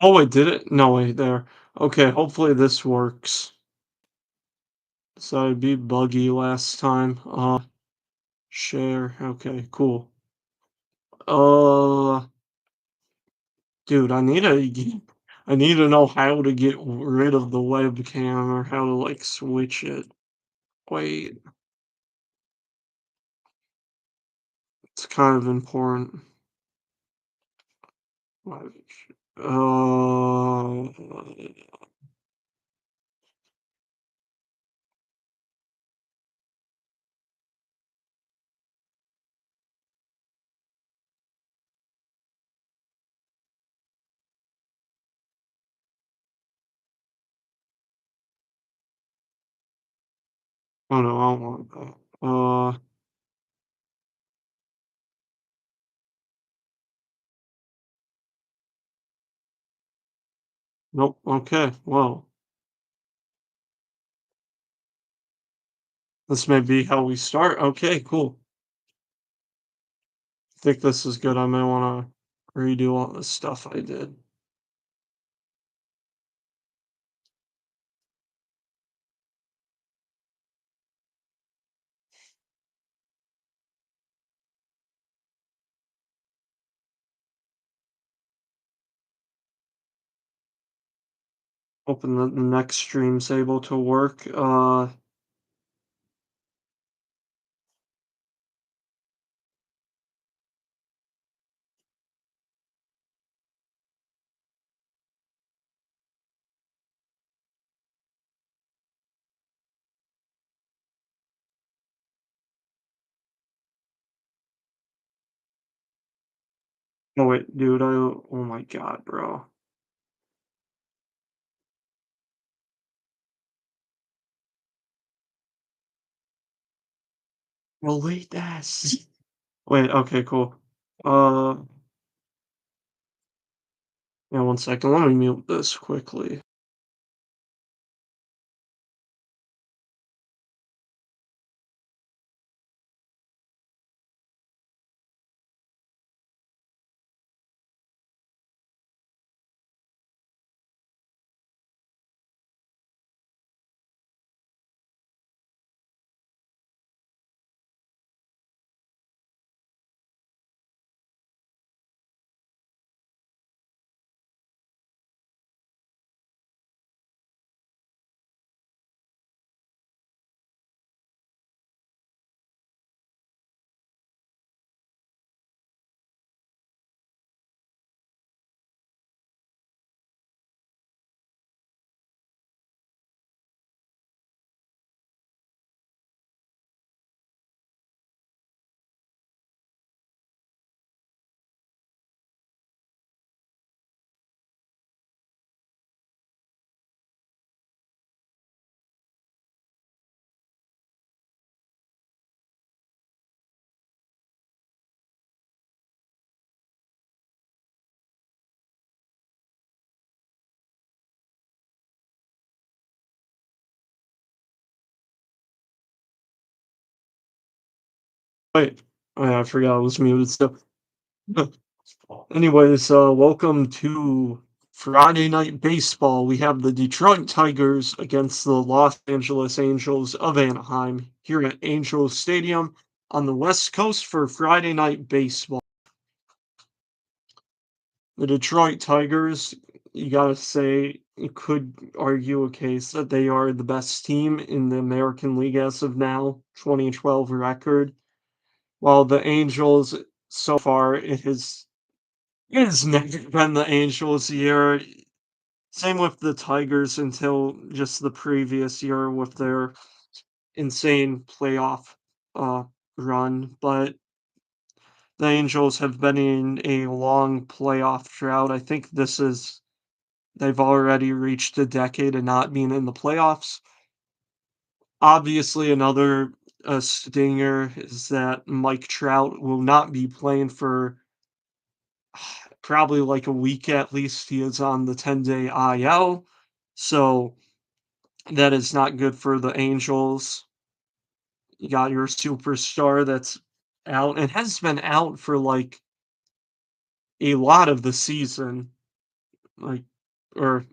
Oh, wait, did it? No, wait, there. Okay, hopefully this works. So I beat Buggy last time. Share. Okay, cool. Uh, dude, I need to know how to get rid of the webcam or how to like switch it. Wait, it's kind of important. Uh, oh no, I don't want that. Nope. Okay. Well, this may be how we start. Okay, cool. Think this is good. I may want to redo all the stuff I did. Hoping that the next stream's able to work. Oh wait, dude. Oh my god, bro. Well, wait, that's wait. Okay, cool. Uh, yeah. One second. Let me mute this quickly. Wait. Oh, yeah, I forgot I was muted. So, anyways, welcome to Friday Night Baseball. We have the Detroit Tigers against the Los Angeles Angels of Anaheim here at Angels Stadium on the West Coast for Friday Night Baseball. The Detroit Tigers, you gotta say, you could argue a case that they are the best team in the American League as of now, 2012 record. While the Angels, so far, it has never been the Angels' year. Same with the Tigers until just the previous year with their insane playoff uh, run. But the Angels have been in a long playoff drought. I think they've already reached a decade of not being in the playoffs. Obviously, another stinger is that Mike Trout will not be playing for probably like a week at least. He is on the 10-day IL. So that is not good for the Angels. You got your superstar that's out and has been out for like a lot of the season. like, or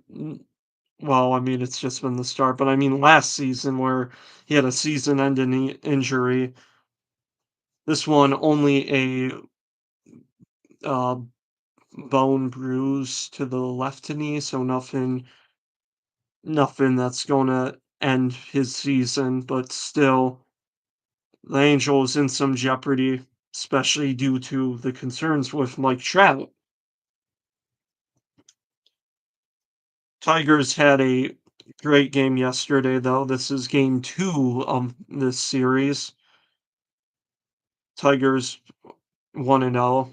well, I mean, it's just been the start, but I mean, last season where he had a season-ending injury. This one only a uh, bone bruise to the left knee, so nothing that's gonna end his season, but still, the Angels in some jeopardy, especially due to the concerns with Mike Trout. Tigers had a great game yesterday, though. This is game 2 of this series. Tigers 1-0.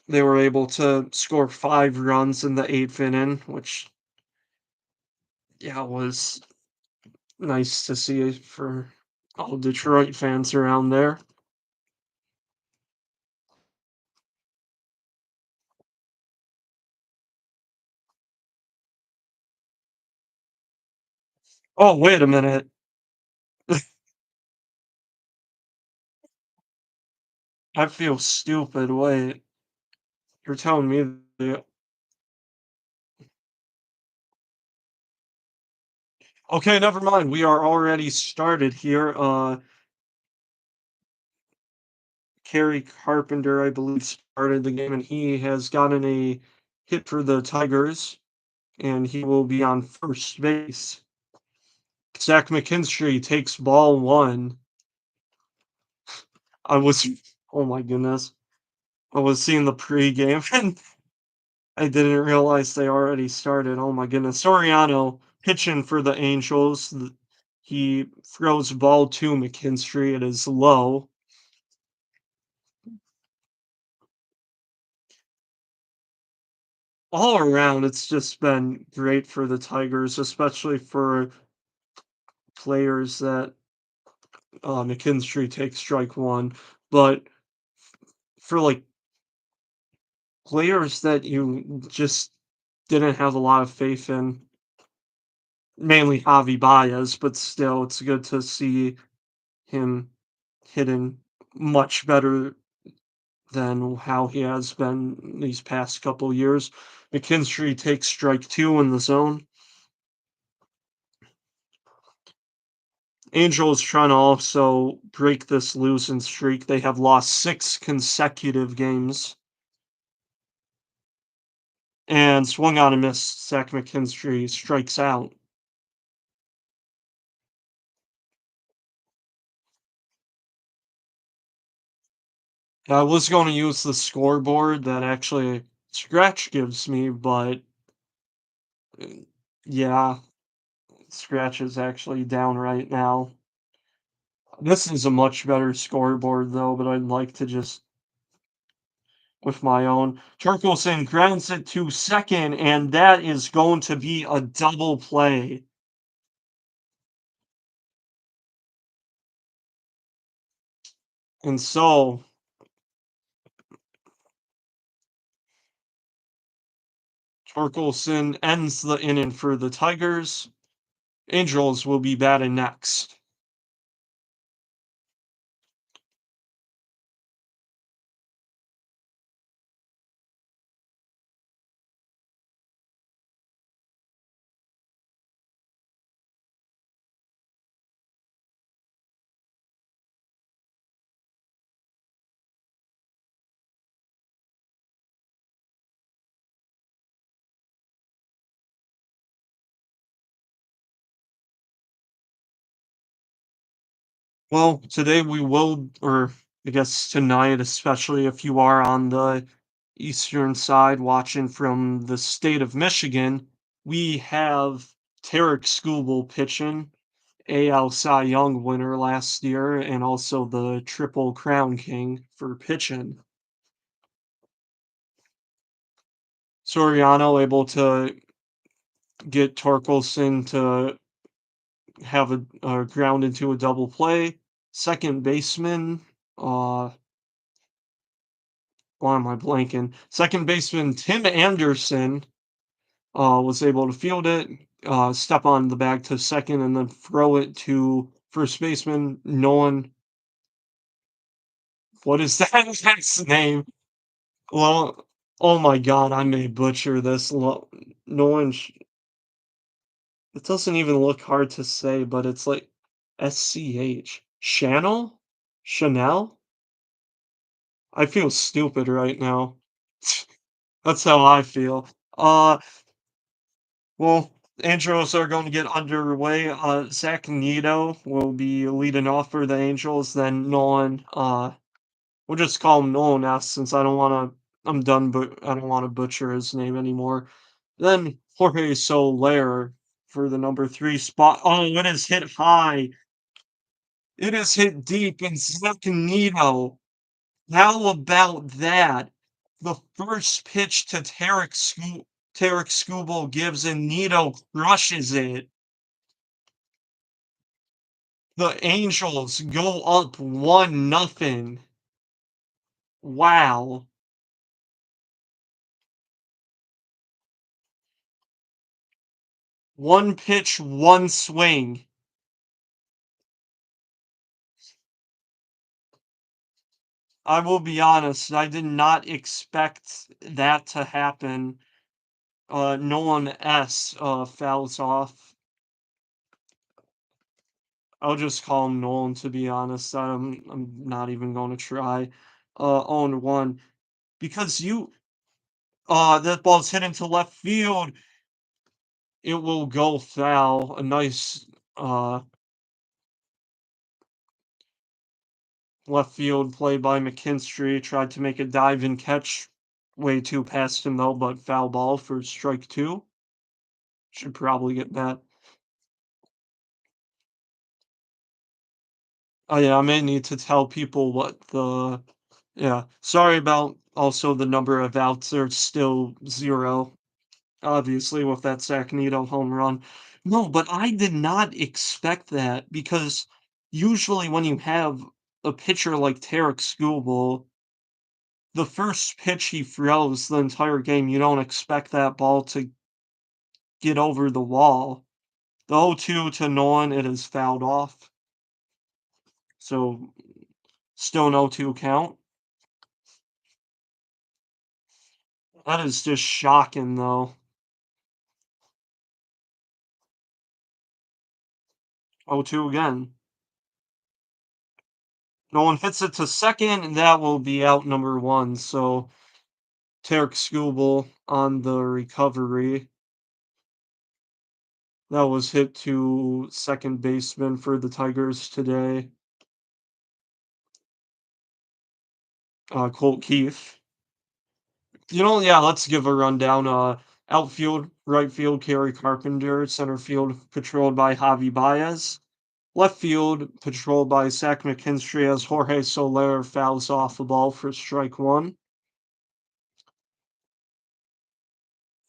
They were able to score 5 runs in the 8th inning, which, yeah, was nice to see for all Detroit fans around there. Oh, wait a minute. I feel stupid. Wait, you're telling me the okay, never mind. We are already started here. Kerry Carpenter, I believe, started the game, and he has gotten a hit for the Tigers, and he will be on first base. Zach McKinstry takes ball 1. I was, oh my goodness. I was seeing the pregame and I didn't realize they already started. Oh my goodness. Soriano pitching for the Angels. He throws ball to McKinstry. It is low. All around, it's just been great for the Tigers, especially for players that McKinstry takes strike 1. But for like players that you just didn't have a lot of faith in, mainly Javi Baez, but still, it's good to see him hitting much better than how he has been these past couple years. McKinstry takes strike 2 in the zone. Angels trying to also break this losing streak. They have lost 6 consecutive games and swung on a miss. Zach McKinstry strikes out. I was going to use the scoreboard that actually Scratch gives me, but uh, yeah, Scratch is actually down right now. This is a much better scoreboard though, but I'd like to just with my own. Turkelson grounds it to second, and that is going to be a double play. And so Torkelson ends the inning for the Tigers. Angels will be batting next. Well, today we will, or I guess tonight, especially if you are on the eastern side watching from the state of Michigan, we have Tarek Skubal pitching, AL Cy Young winner last year, and also the Triple Crown King for pitching. Soriano able to get Torkelson to have a ground into a double play. Second baseman, why am I blanking? Second baseman Tim Anderson was able to field it, step on the bag to second, and then throw it to first baseman Nolan. What is that guy's name? Well, Oh my god, I may butcher this. No one. It doesn't even look hard to say, but it's like SCH. Channel? Chanel? I feel stupid right now. That's how I feel. Uh, well, Angels are going to get underway. Zach Neto will be leading off for the Angels. Then Nolan, we'll just call him Nolan S since I don't want to. I'm done, but I don't want to butcher his name anymore. Then Jorge Soler for the number 3 spot. Oh, it is hit high. It is hit deep, and Zach Neto. How about that? The first pitch to Tarek Skubal gives, and Neto crushes it. The Angels go up 1-0. Wow. One pitch, one swing. I will be honest, I did not expect that to happen. Nolan S fouls off. I'll just call him Nolan to be honest. I'm not even going to try. On one because that ball's hit into left field. It will go foul. A nice uh left field play by McKinstry. Tried to make a dive and catch. Way too past him though, but foul ball for strike two. Should probably get that. Oh yeah, I may need to tell people what the yeah. Sorry about also the number of outs. There's still zero, obviously, with that Sacagneto home run. No, but I did not expect that because usually when you have a pitcher like Tarek Skubal, the first pitch he throws the entire game, you don't expect that ball to get over the wall. The 0-2 to Nolan, it is fouled off. So still an 0-2 count. That is just shocking, though. 0-2 again. No one hits it to second, and that will be out number one. So Tarek Skubal on the recovery. That was hit to second baseman for the Tigers today. Colt Keith. Yeah, let's give a rundown. Outfield, right field, Kerry Carpenter. Center field, patrolled by Javi Baez. Left field, patrolled by Zach McKinstry as Jorge Soler fouls off the ball for strike one.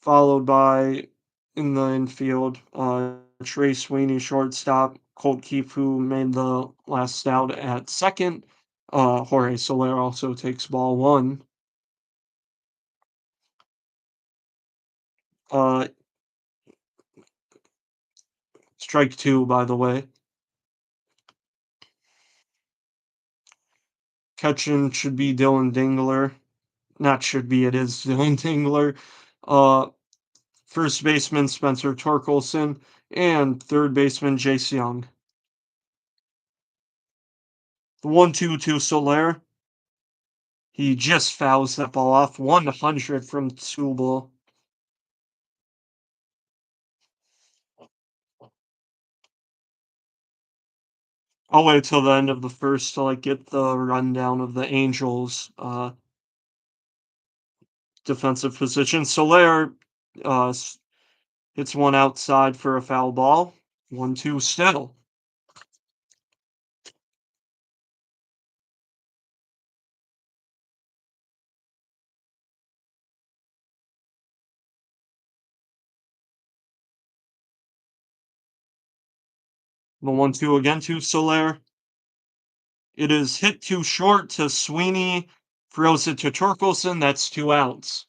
Followed by, in the infield, Trey Sweeney, shortstop. Colt Keith, who made the last out at second. Jorge Soler also takes ball one. Uh, Strike two, by the way. Catching should be Dylan Dingler. Not should be, it is Dylan Dingler. Uh, First baseman Spencer Torkelson. And third baseman Jace Young. The 1-2 to Soler. He just fouls that ball off. 100 from Skubal. I'll wait till the end of the first to get the rundown of the Angels defensive position. Soler uh hits one outside for a foul ball. 1-2 still. The 1-2 again to Soler. It is hit too short to Sweeney. Throws it to Torkelson. That's 2 outs.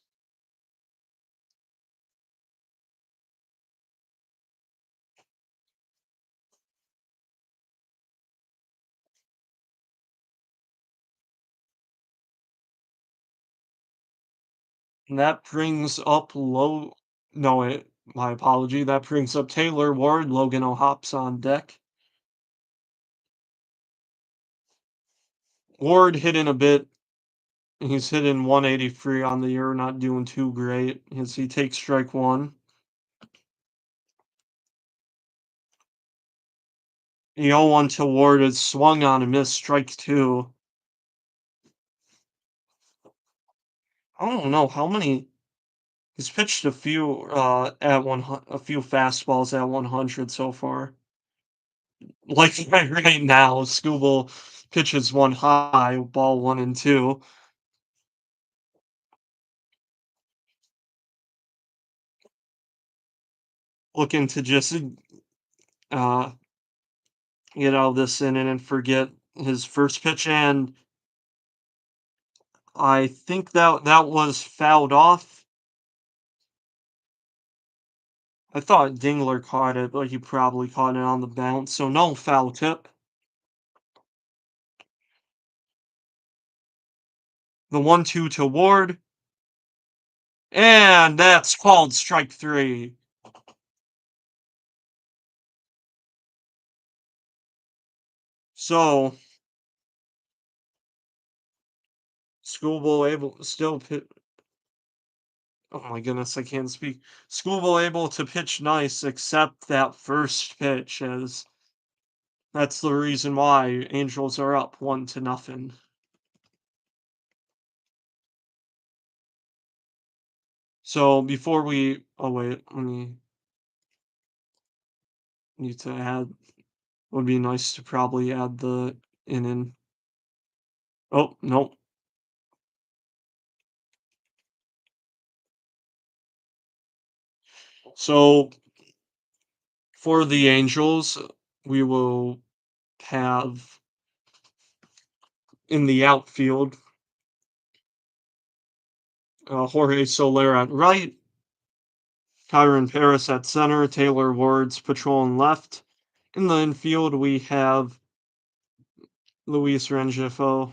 That brings up low. No, my apology. That brings up Taylor Ward, Logan O'Hopp's on deck. Ward hitting a bit. He's hitting 183 on the year, not doing too great as he takes strike one. The 0-1 to Ward is swung on and missed strike two. I don't know how many. He's pitched a few a few fastballs at 100 so far. Like right now, Skubal pitches one high, ball one and two. Looking to just uh, get out of this inning and forget his first pitch, and I think that was fouled off. I thought Dingler caught it, but he probably caught it on the bounce, so no foul tip. The 1-2 to Ward, and that's called strike three. So Skubal able still pit. Oh my goodness, I can't speak. Skubal able to pitch nice, except that first pitch, as that's the reason why Angels are up 1-0. So before we, oh wait, let me need to add. Would be nice to probably add the inning. Oh no. So for the Angels, we will have in the outfield Jorge Soler at right, Kyron Paris at center, Taylor Ward's patrolling left. In the infield, we have Luis Rengifo?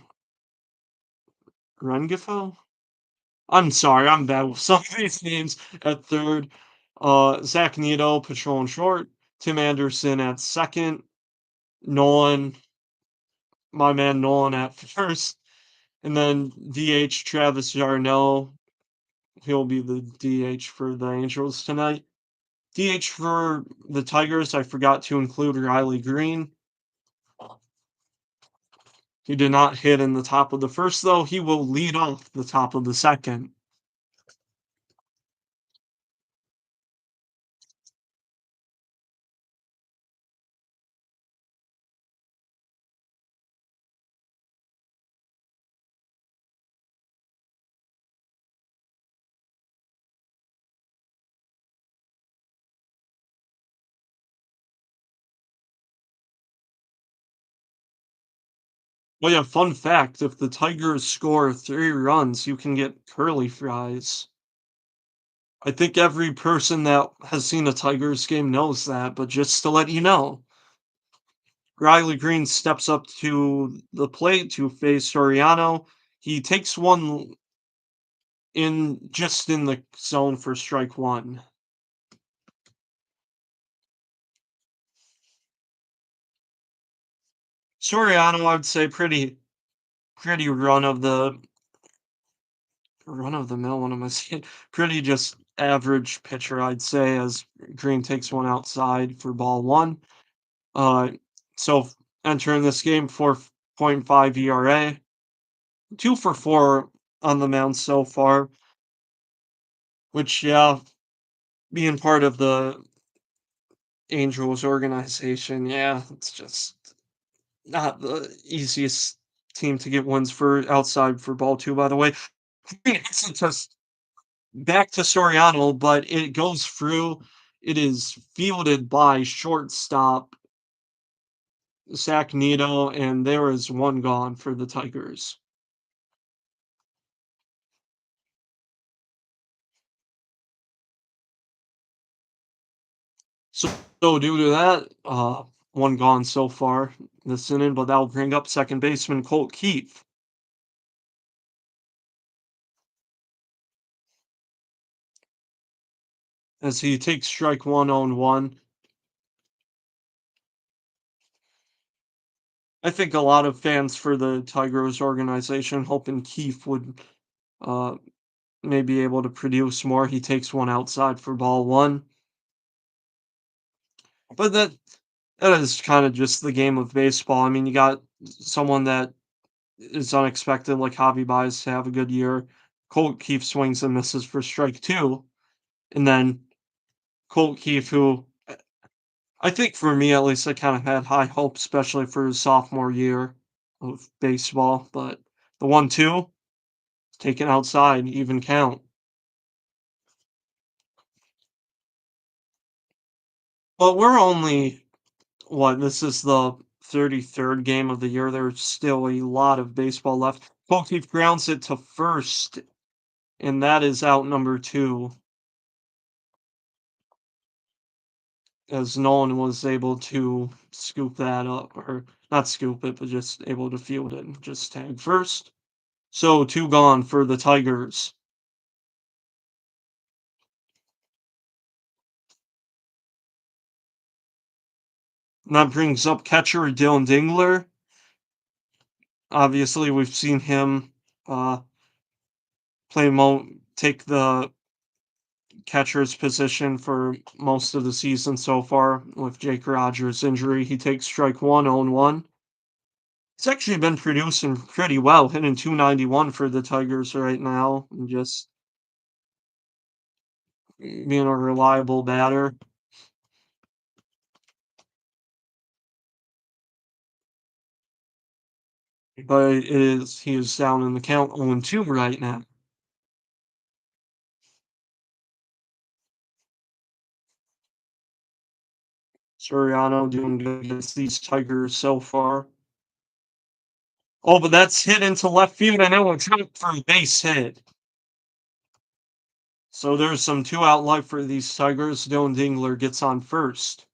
I'm sorry, I'm bad with some of these names at third. Zach Neto patrolling short, Tim Anderson at second, Nolan, my man Nolan at first, and then DH Travis Jarnell. He'll be the DH for the Angels tonight. DH for the Tigers, I forgot to include Riley Green. He did not hit in the top of the first, though. He will lead off the top of the second. Well, yeah, fun fact, if the Tigers score 3 runs, you can get curly fries. I think every person that has seen a Tigers game knows that, but just to let you know, Riley Green steps up to the plate to face Soriano. He takes one in the zone for strike one. Soriano, I would say pretty run of the mill, what am I saying? Pretty just average pitcher, I'd say, as Green takes one outside for ball one. Uh, so entering this game, 4.5 ERA, 2 for 4 on the mound so far, which, yeah, being part of the Angels organization, yeah, it's just not the easiest team to get wins for outside for ball two, by the way. It's just back to Soriano, but it goes through. It is fielded by shortstop Zach Neto, and there is one gone for the Tigers. So, due to that, one gone so far this inning, but that'll bring up second baseman Colt Keith. as he takes strike one on one. I think a lot of fans for the Tigers organization hoping Keefe would uh, maybe able to produce more. He takes one outside for ball one. But that is kind of just the game of baseball. I mean, you got someone that is unexpected, like Javi Baez, to have a good year. Colt Keefe swings and misses for strike two. And then Colt Keefe, who I think for me at least, I kind of had high hopes, especially for his sophomore year of baseball. But the 1-2, taken outside, even count. But we're only, what, this is the 33rd game of the year. There's still a lot of baseball left. Colt Keefe grounds it to first, and that is out number two, as Nolan was able to scoop that up, or not scoop it, but just able to field it and just tag first. So two gone for the Tigers. And that brings up catcher Dylan Dingler. Obviously, we've seen him uh, take the catcher's position for most of the season so far. With Jake Rogers' injury, he takes strike one on one. He's actually been producing pretty well, hitting 291 for the Tigers right now, and just being a reliable batter. But he is down in the count 0-2 right now. Soriano doing good against these Tigers so far. Oh, but that's hit into left field, and it will count for a base hit. So there's some two out life for these Tigers. Dylan Dingler gets on first.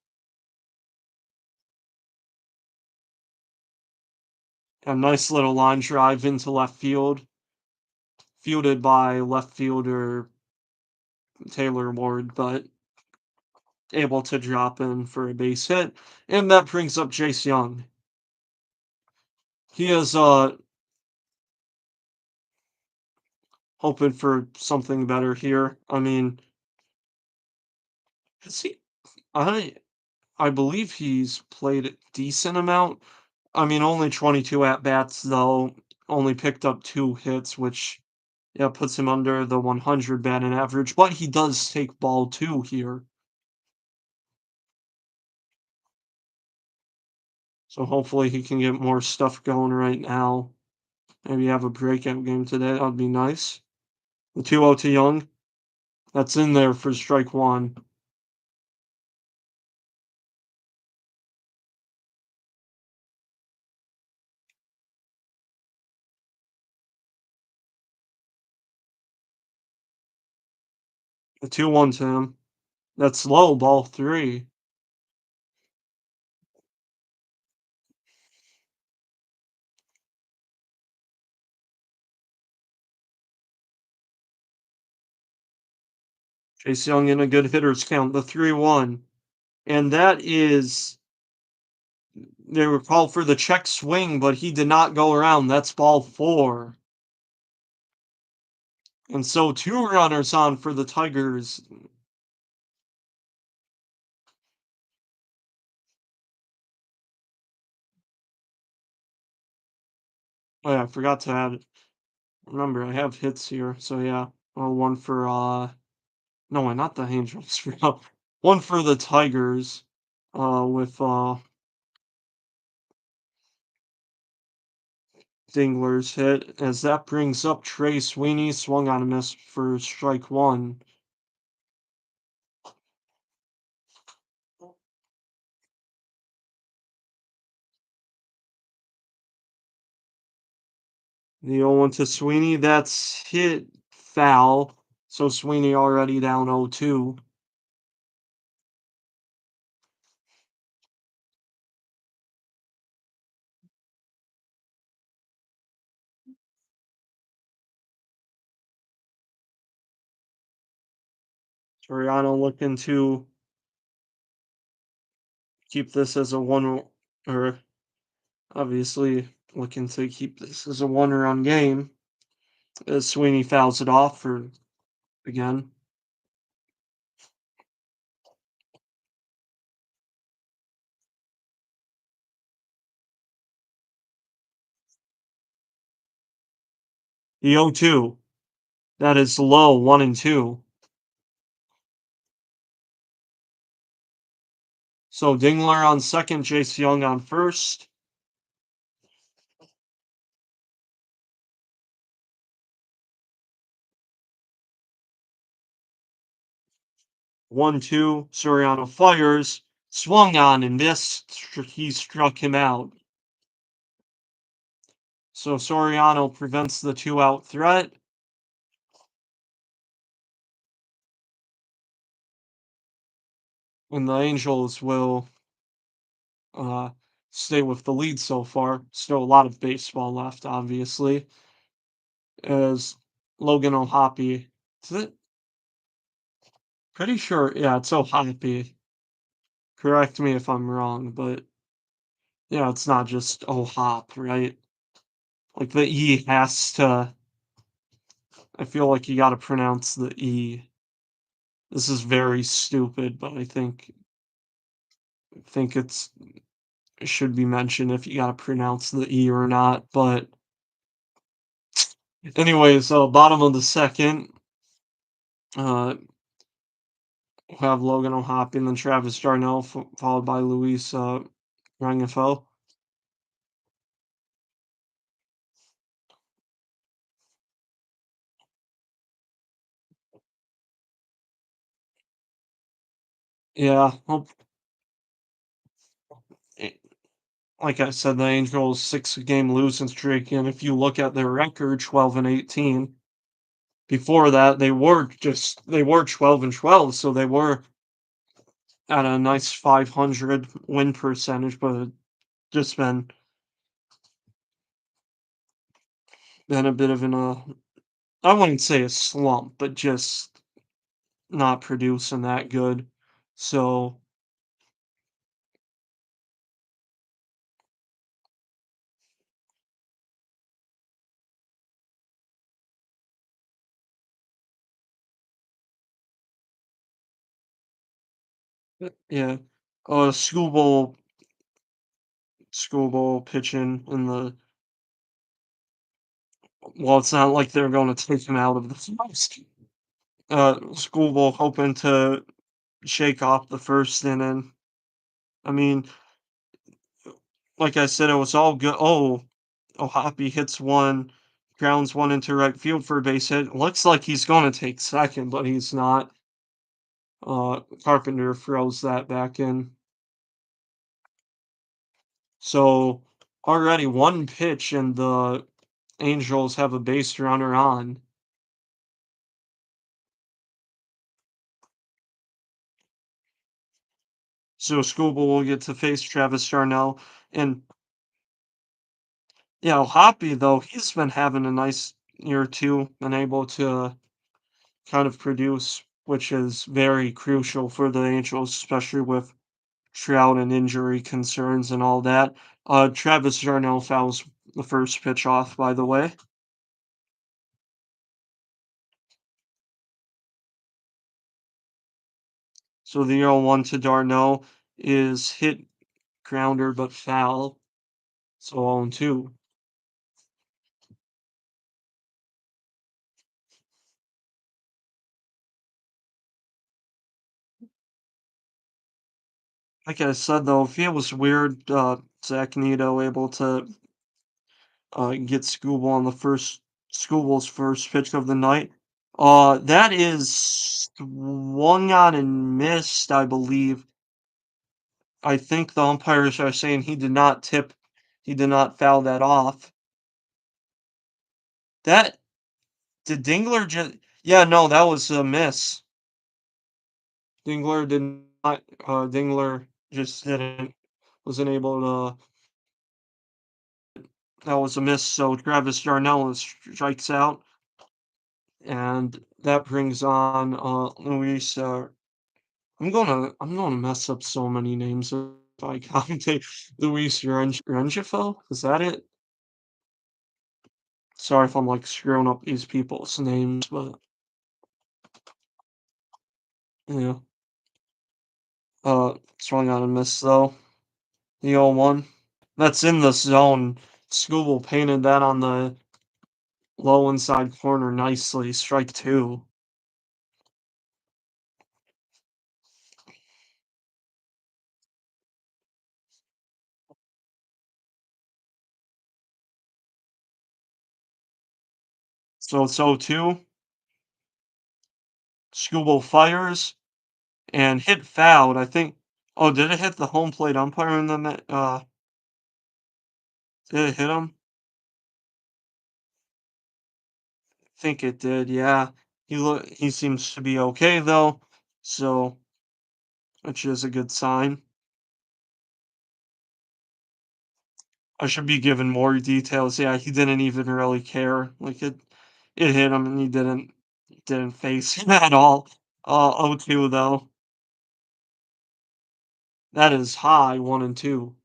A nice little line drive into left field, fielded by left fielder Taylor Ward, but able to drop in for a base hit. And that brings up Jace Young. He is hoping for something better here. I mean, has he I I believe he's played a decent amount. I mean, only 22 at bats though, only picked up 2 hits, which yeah, puts him under the 100 batting average, but he does take ball 2 here. So hopefully he can get more stuff going right now. Maybe have a breakout game today. That'd be nice. The 2-0 to Young. That's in there for strike one. The 2-1 to him. That's low, ball 3. Chase Young in a good hitters count. The 3-1. And that is, they were called for the check swing, but he did not go around. That's ball 4. And so 2 runners on for the Tigers. Oh yeah, I forgot to add. Remember, I have hits here. So yeah, one for no, not the Angels. One for the Tigers. With Dingler's hit, as that brings up Trey Sweeney, swung on a miss for strike one. The 0-1 to Sweeney, that's hit foul. So Sweeney already down 0-2. Soriano looking to keep this as a one, or obviously looking to keep this as a one-run game as Sweeney fouls it off for again. The 0-2. That is low, 1 and 2. So Dingler on second, Jace Young on first. 1-2. Soriano fires, swung on and missed. He struck him out. So Soriano prevents the 2-out threat. And the Angels will uh, stay with the lead so far. Still a lot of baseball left, obviously. As Logan O'Hoppe, is it? Pretty sure, yeah, it's O'Hoppe. Correct me if I'm wrong, but yeah, it's not just O'Hop, right? Like the E has to. I feel like you got to pronounce the E. This is very stupid, but I think it should be mentioned if you got to pronounce the E or not. But anyways, bottom of the second, uh, we'll have Logan O'Hoppe and then Travis Darnell, followed by Luis Rangifo. Yeah, well, eh, like I said, the Angels 6-game losing streak, and if you look at their record, 12 and 18. Before that, they were 12 and 12, so they were at a nice 500 win percentage, but just been a bit of I wouldn't say a slump, but just not producing that good. So yeah, schoolboy pitching in the. Well, it's not like they're going to take him out of the first. Schoolboy hoping to shake off the first inning. I mean, like I said, it was all good. Oh, Hoppy hits one, grounds one into right field for a base hit. Looks like he's going to take second, but he's not. Carpenter throws that back in. So already one pitch, and the Angels have a base runner on. So Scuba will get to face Travis Darnell. And yeah, Hoppy, though, he's been having a nice year too, been able to kind of produce, which is very crucial for the Angels, especially with Trout and injury concerns and all that. Travis Darnell fouls the first pitch off, by the way. So the 0-1 to Darnell is hit, grounder, but foul. So 0-2. Like I said, though, it was weird. Zach Neto able to get Scooble on the first Scooble's first pitch of the night. That is swung on and missed, I believe. I think the umpires are saying he did not foul that off. That did Dingler just? Yeah, no, that was a miss. Dingler did not. Dingler just didn't wasn't able to. That was a miss. So Travis Darnell strikes out, and that brings on, Luis, I'm gonna mess up so many names if I commentate. Luis Rengifo? Is that it? Sorry if I'm, like, screwing up these people's names, but, yeah. Swung on a miss, though. The 0-1. That's in the zone. Skubal painted that on the low inside corner nicely. Strike 2. So it's 0-2. Skubal fires and hit fouled. I think. Oh, did it hit the home plate umpire in the net? Did it hit him? I think it did. Yeah. He seems to be okay though, so which is a good sign. I should be given more details. Yeah, he didn't even really care. Like it hit him and he didn't face him at all. 0-2 though. That is high, 1 and 2.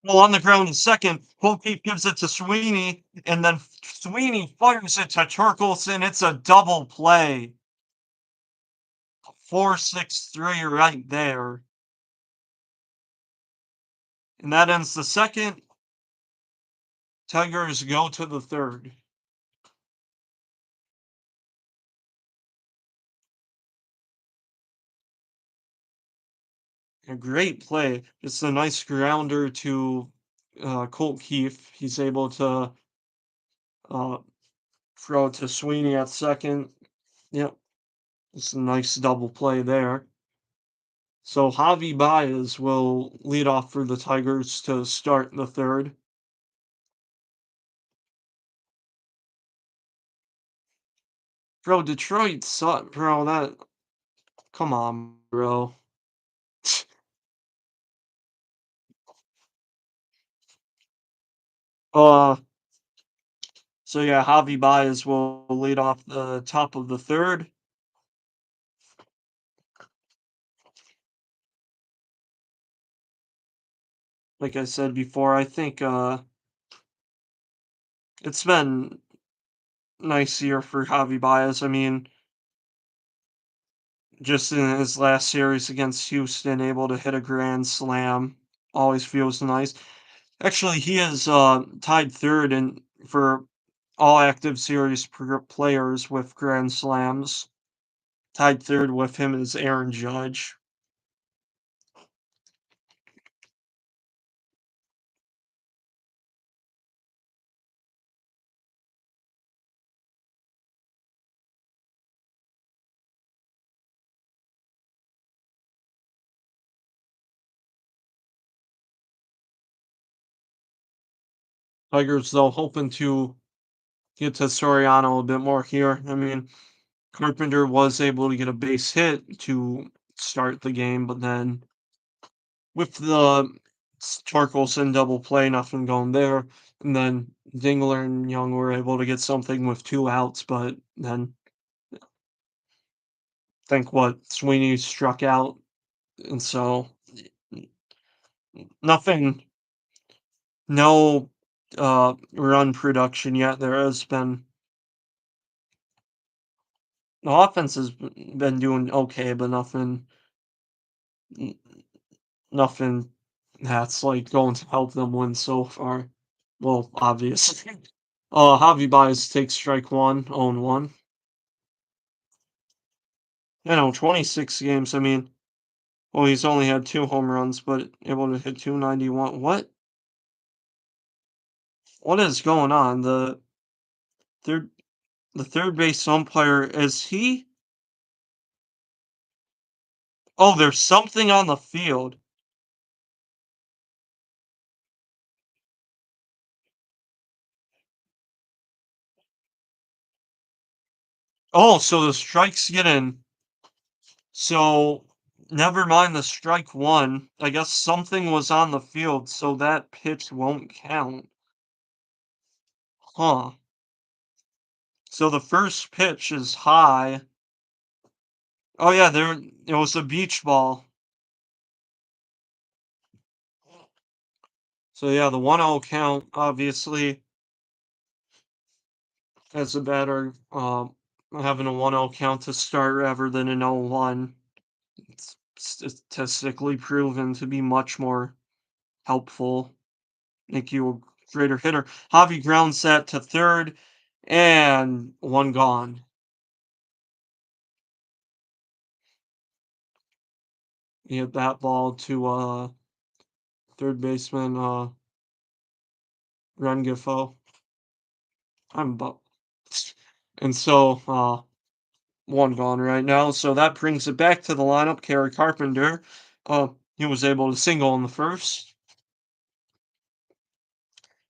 Well, on the ground in second, Popeep gives it to Sweeney, and then Sweeney fires it to Torkelson. It's a double play. 4-6-3 right there. And that ends the second. Tigers go to the third. A great play. It's a nice grounder to Colt Keefe. He's able to uh, throw it to Sweeney at second. Yep, it's a nice double play there. So Javi Baez will lead off for the Tigers to start the third. Bro, Detroit suck, bro. That come on, bro. Uh, so yeah, Javi Baez will lead off the top of the third. Like I said before, I think it's been nice year for Javi Baez. I mean, just in his last series against Houston, able to hit a grand slam always feels nice. Actually, he is tied third in for all active series players with grand slams. Tied third with him is Aaron Judge. Tigers, though, hoping to get to Soriano a bit more here. I mean, Carpenter was able to get a base hit to start the game, but then with the Torkelson double play, nothing going there. And then Dingler and Young were able to get something with 2 outs, but then think what Sweeney struck out, and so nothing, no run production yet. There has been the offense has been doing okay, but nothing that's like going to help them win so far. Well, obviously. Javi Baez takes strike one, own one. You know, 26 games. I mean, well, he's only had 2 home runs, but able to hit 291. What is going on? Third, the third base umpire is he? Oh, there's something on the field. Oh, so the strikes get in. So never mind the strike one. I guess something was on the field, so that pitch won't count. Huh. So the first pitch is high. Oh yeah, there it was a beach ball. So yeah, the 1-0 count obviously as a batter having a 1-0 count to start rather than an 0-1. It's statistically proven to be much more helpful, make you a greater hitter. Javi grounds that to third and one gone. He hit that ball to third baseman Rengifo. I'm about and so one gone right now. So that brings it back to the lineup. Kerry Carpenter. He was able to single in the first.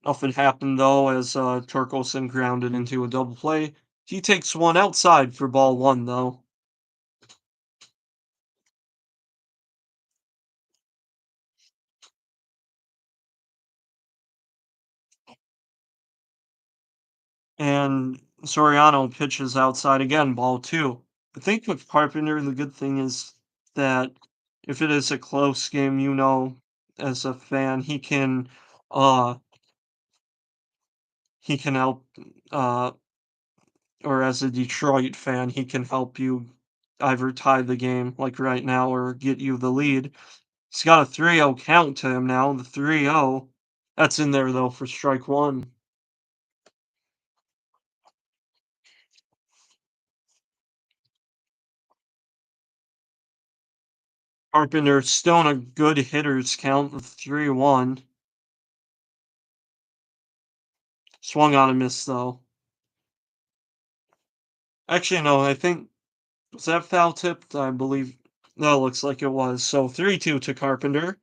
Nothing happened though as Torkelson grounded into a double play. He takes one outside for ball one though. And Soriano pitches outside again, ball two. I think with Carpenter, the good thing is that if it is a close game, as a fan, uh, he can help, uh, or as a Detroit fan, he can help you either tie the game like right now or get you the lead. He's got a 3-0 count to him now. The 3-0, that's in there though for strike one. Carpenter still in a good hitters count, the 3-1. Swung on a miss though. Actually, no, I think was that foul tipped? I believe that looks like it was. So 3-2 to Carpenter.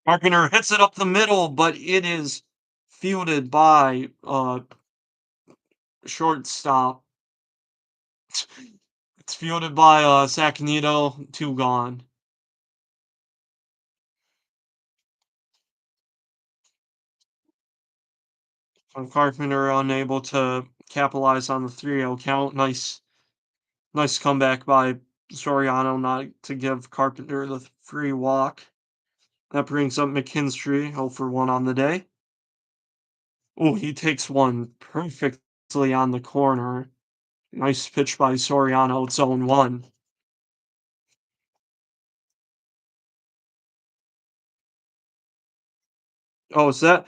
Carpenter hits it up the middle, but it is fielded by shortstop. It's fielded by Sacanito, two gone. Carpenter unable to capitalize on the 3-0 count. Nice comeback by Soriano not to give Carpenter the free walk. That brings up McKinstry, 0 for 1 on the day. Oh, he takes one perfectly on the corner. Nice pitch by Soriano. It's 0-1. Oh, is that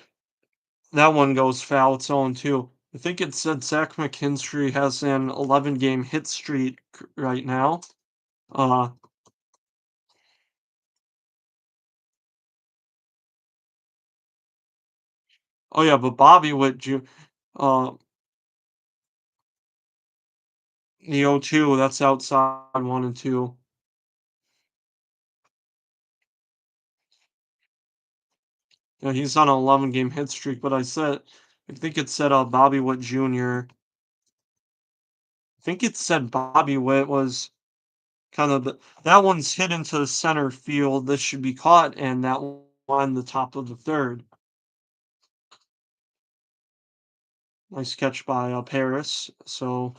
one goes foul? It's 0-2. I think it said Zach McKinstry has an 11-game hit streak right now. Uh, oh yeah, but Bobby Witt, uh, the 0-2, that's outside 1 and 2. Yeah, he's on an 11-game hit streak, but I think it said Bobby Witt Jr. I think it said Bobby Witt was kind of that one's hit into the center field. This should be caught, and that one the top of the third. Nice catch by Paris. So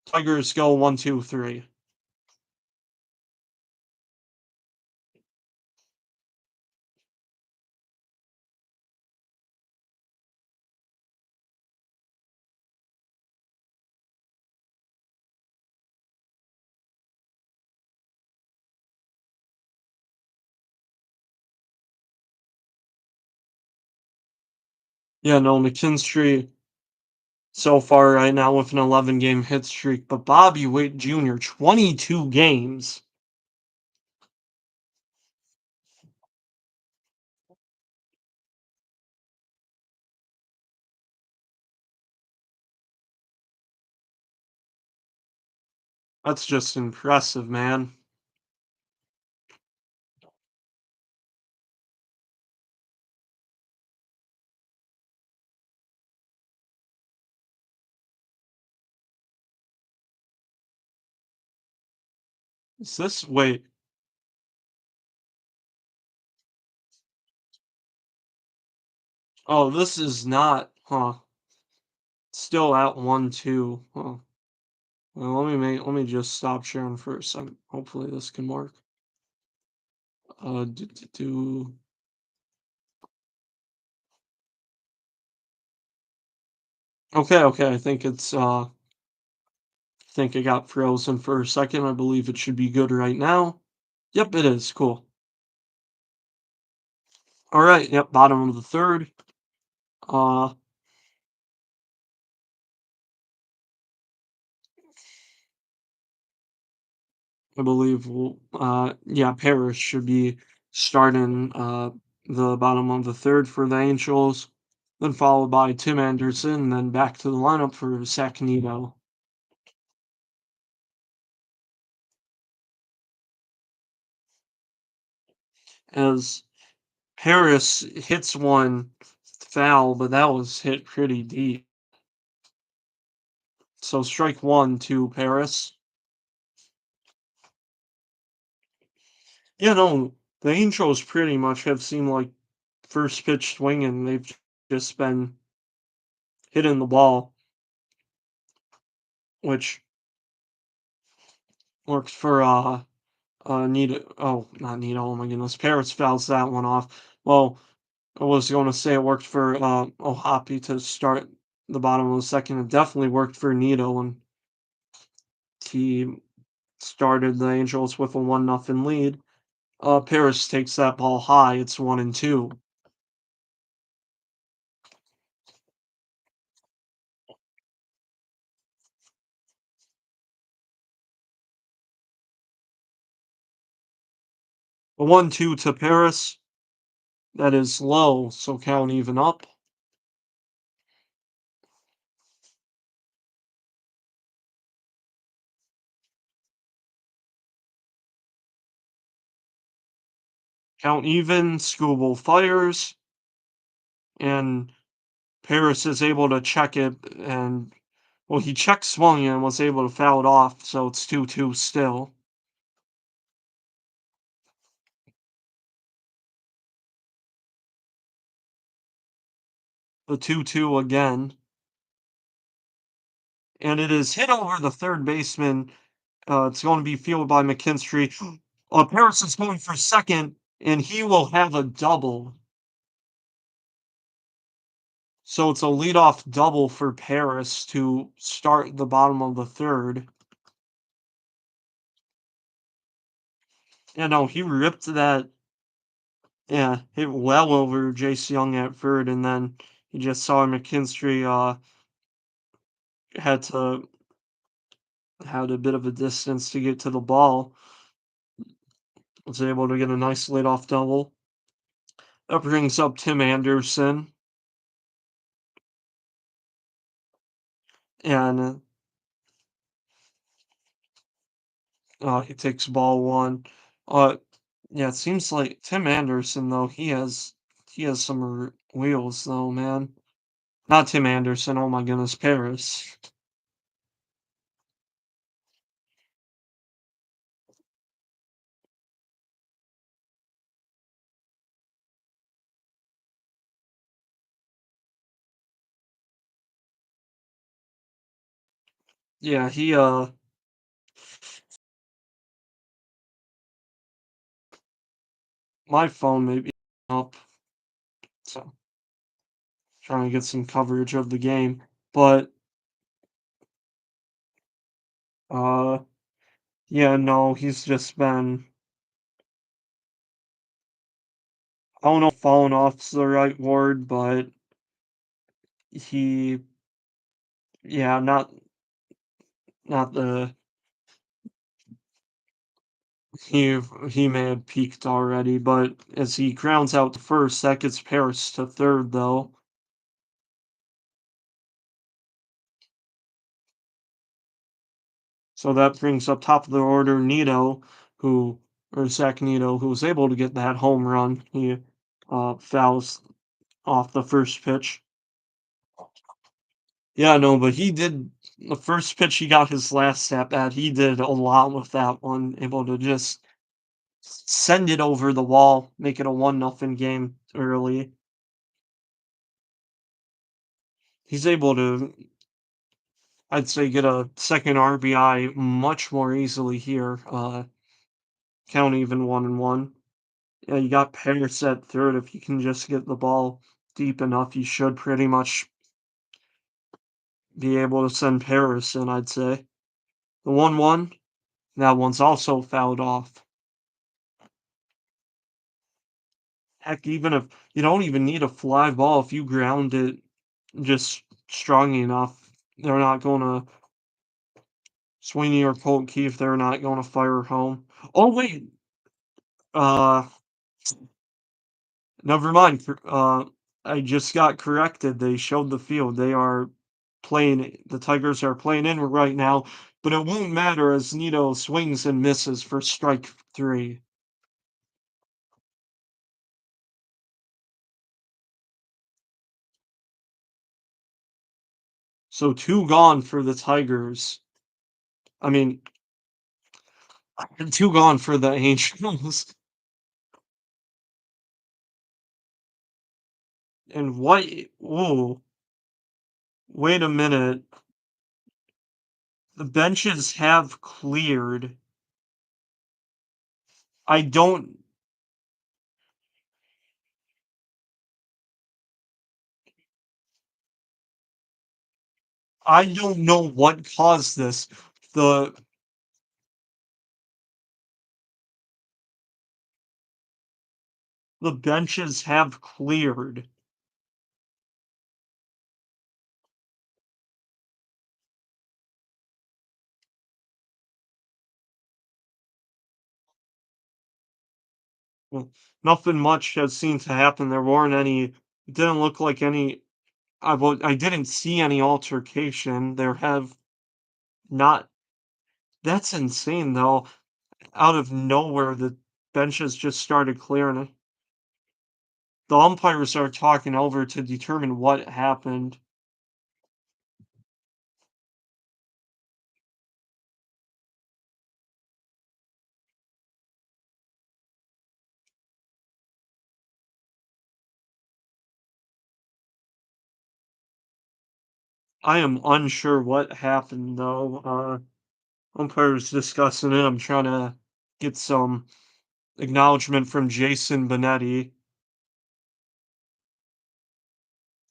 Tigers go 1-2-3. Yeah, no, McKinstry so far right now with an 11-game hit streak, but Bobby Witt Jr. 22 games. That's just impressive, man. Is this wait, oh, this is not huh, still at 1-2, huh. Well, let me just stop sharing for a second. Hopefully this can work. Do okay, okay, I think it got frozen for a second. I believe it should be good right now. Yep, it is. Cool. All right. Yep, bottom of the third. Uh, I believe yeah, Paris should be starting the bottom of the third for the Angels, then followed by Tim Anderson, then back to the lineup for Zach Neto. As Harris hits one foul, but that was hit pretty deep. So strike one to Paris. Yeah, no, the Angels pretty much have seemed like first pitch swinging. They've just been hitting the ball, which works for Nito. Oh, not Nito. Oh my goodness, Paris fouls that one off. Well, I was going to say it worked for Ohapi to start the bottom of the second. It definitely worked for Nito, and he started the Angels with a 1-0 lead. Paris takes that ball high. It's 1-2. A 1-2 to Paris. That is low, so count even up. Count even. Skubal fires, and Paris is able to check it, and well, he check swung and was able to foul it off, so it's 2-2 still. The 2-2 again, and it is hit over the third baseman. It's going to be fielded by McKinstry. Paris is going for second, and he will have a double. So it's a leadoff double for Paris to start the bottom of the third. Yeah, no, he ripped that. Yeah, hit well over Jace Young at third, and then you just saw McKinstry had to had a bit of a distance to get to the ball. Was able to get a nice leadoff double. That brings up Tim Anderson, and he takes ball one. Uh, yeah, it seems like Tim Anderson though he has some wheels though, man. Not Tim Anderson. Oh my goodness, Paris. Yeah, he my phone may be up, so trying to get some coverage of the game. But uh, yeah, no, he's just been. I don't know if falling off's the right word, but he, yeah, not the he may have peaked already, but as he grounds out to first, that gets Paris to third though. So that brings up top of the order Nito, who or Zach Nito, who was able to get that home run. He fouls off the first pitch. Yeah, no, but he did the first pitch he got his last at bat, he did a lot with that one, able to just send it over the wall, make it a 1-0 game early. He's able to, I'd say, get a second RBI much more easily here, count even 1 and 1. Yeah, you got Paris at third. If you can just get the ball deep enough, you should pretty much be able to send Paris in, I'd say. The 1-1, that one's also fouled off. Heck, even if you don't even need a fly ball, if you ground it just strong enough, they're not gonna Sweeney or Colt Keith, they're not gonna fire home. Oh wait, uh, never mind. I just got corrected. They showed the field. They are playing. The Tigers are playing in right now, but it won't matter as Nito swings and misses for strike three. So two gone for the Tigers. I mean, two gone for the Angels. And what? Whoa! Wait a minute. The benches have cleared. I don't. I don't know what caused this. The the benches have cleared. Well, nothing much has seemed to happen. There weren't any. It didn't look like any. I didn't see any altercation. There have not. That's insane, though. Out of nowhere, the benches just started clearing. The umpires are talking over to determine what happened. I am unsure what happened, though. Umpires discussing it. I'm trying to get some acknowledgement from Jason Benetti.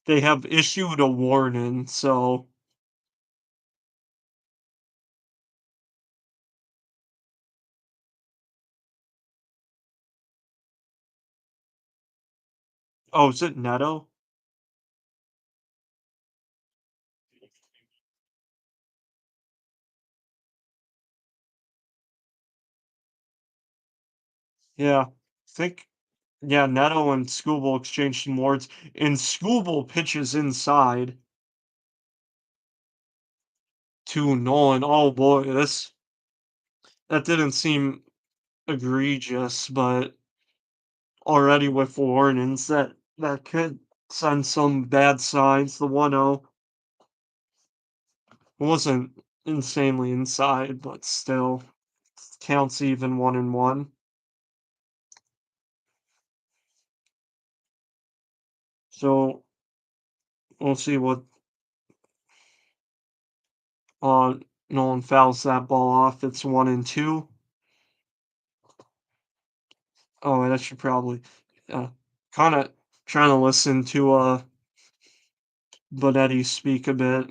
They have issued a warning, so oh, is it Neto? Yeah. Think yeah, Neto and Skubal exchanged some words, and Skubal pitches inside to Nolan. Oh boy, this that didn't seem egregious, but already with warnings that could send some bad signs. The 1-0 wasn't insanely inside, but still counts even 1 and 1. So we'll see what uh Nolan fouls that ball off. It's 1 and 2. Oh, and I should probably uh kind of trying to listen to Bonetti speak a bit,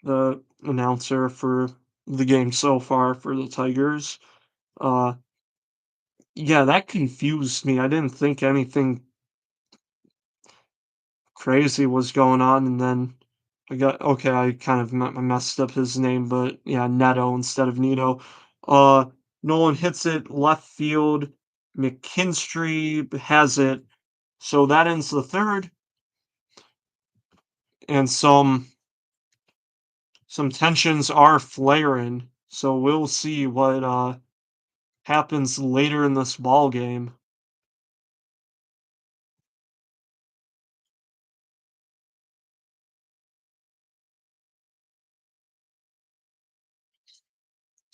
the announcer for the game so far for the Tigers. Uh yeah, that confused me. I didn't think anything crazy was going on, and then I got okay, I kind of messed up his name, but yeah, Neto instead of Nito. Uh, Nolan hits it left field. McKinstry has it, so that ends the third, and some tensions are flaring. So we'll see what happens later in this ball game.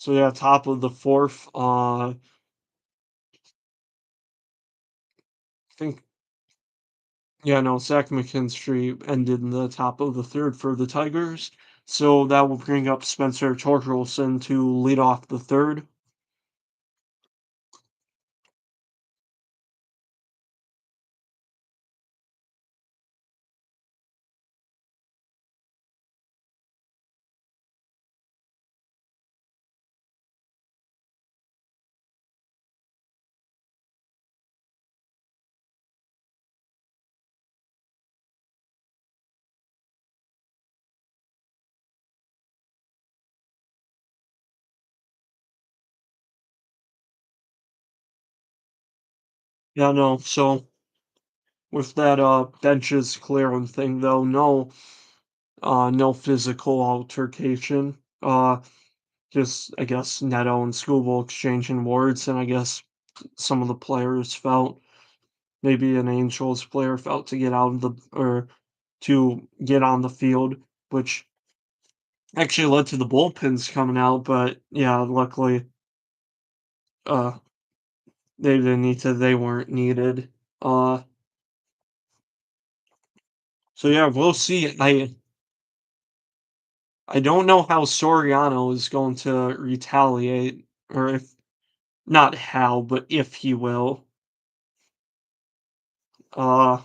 So yeah, top of the fourth. I think yeah, no, Zach McKinstry ended in the top of the third for the Tigers. So that will bring up Spencer Torkelson to lead off the third. Yeah, no. So with that benches clearing thing though, no physical altercation. Just I guess Neto and Scooble exchanging words, and I guess some of the players felt maybe an Angels player felt to get out of the or to get on the field, which actually led to the bullpens coming out. But yeah, luckily, uh, they weren't needed. Uh, so yeah, we'll see. I don't know how Soriano is going to retaliate, or if not how, but if he will. Uh,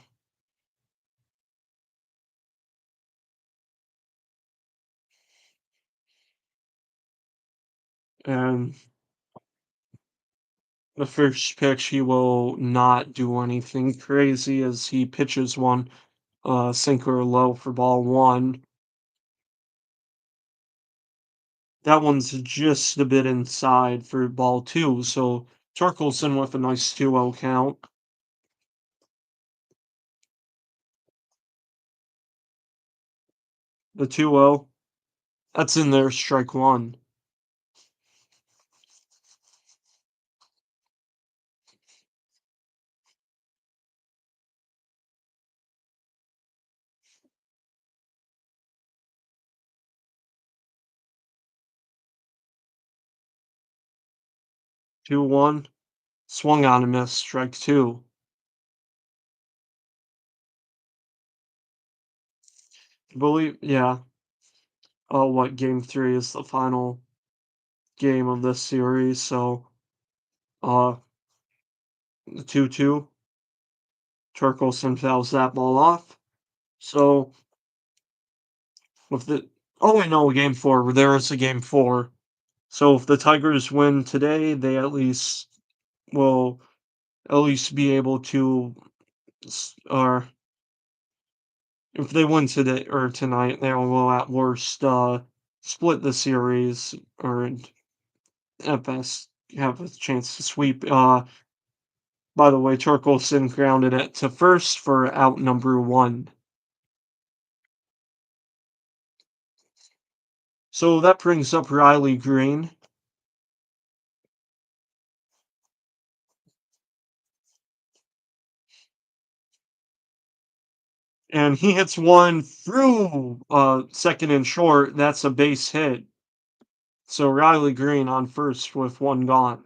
and the first pitch, he will not do anything crazy as he pitches one sinker low for ball one. That one's just a bit inside for ball two, so Torkelson with a nice 2-0 count. The 2-0, that's in there, strike one. 2-1, swung on a miss, strike two. I believe, yeah. Oh, what game three is the final game of this series, so uh, 2-2. Torkelson fouls that ball off. So with the oh wait, no, game four. There is a game four. So if the Tigers win today, they at least will at least be able to, or if they win today or tonight, they will at worst split the series, or at best have a chance to sweep. By the way, Torkelson grounded it to first for out number one. So that brings up Riley Green, and he hits one through second and short. That's a base hit. So Riley Green on first with one gone.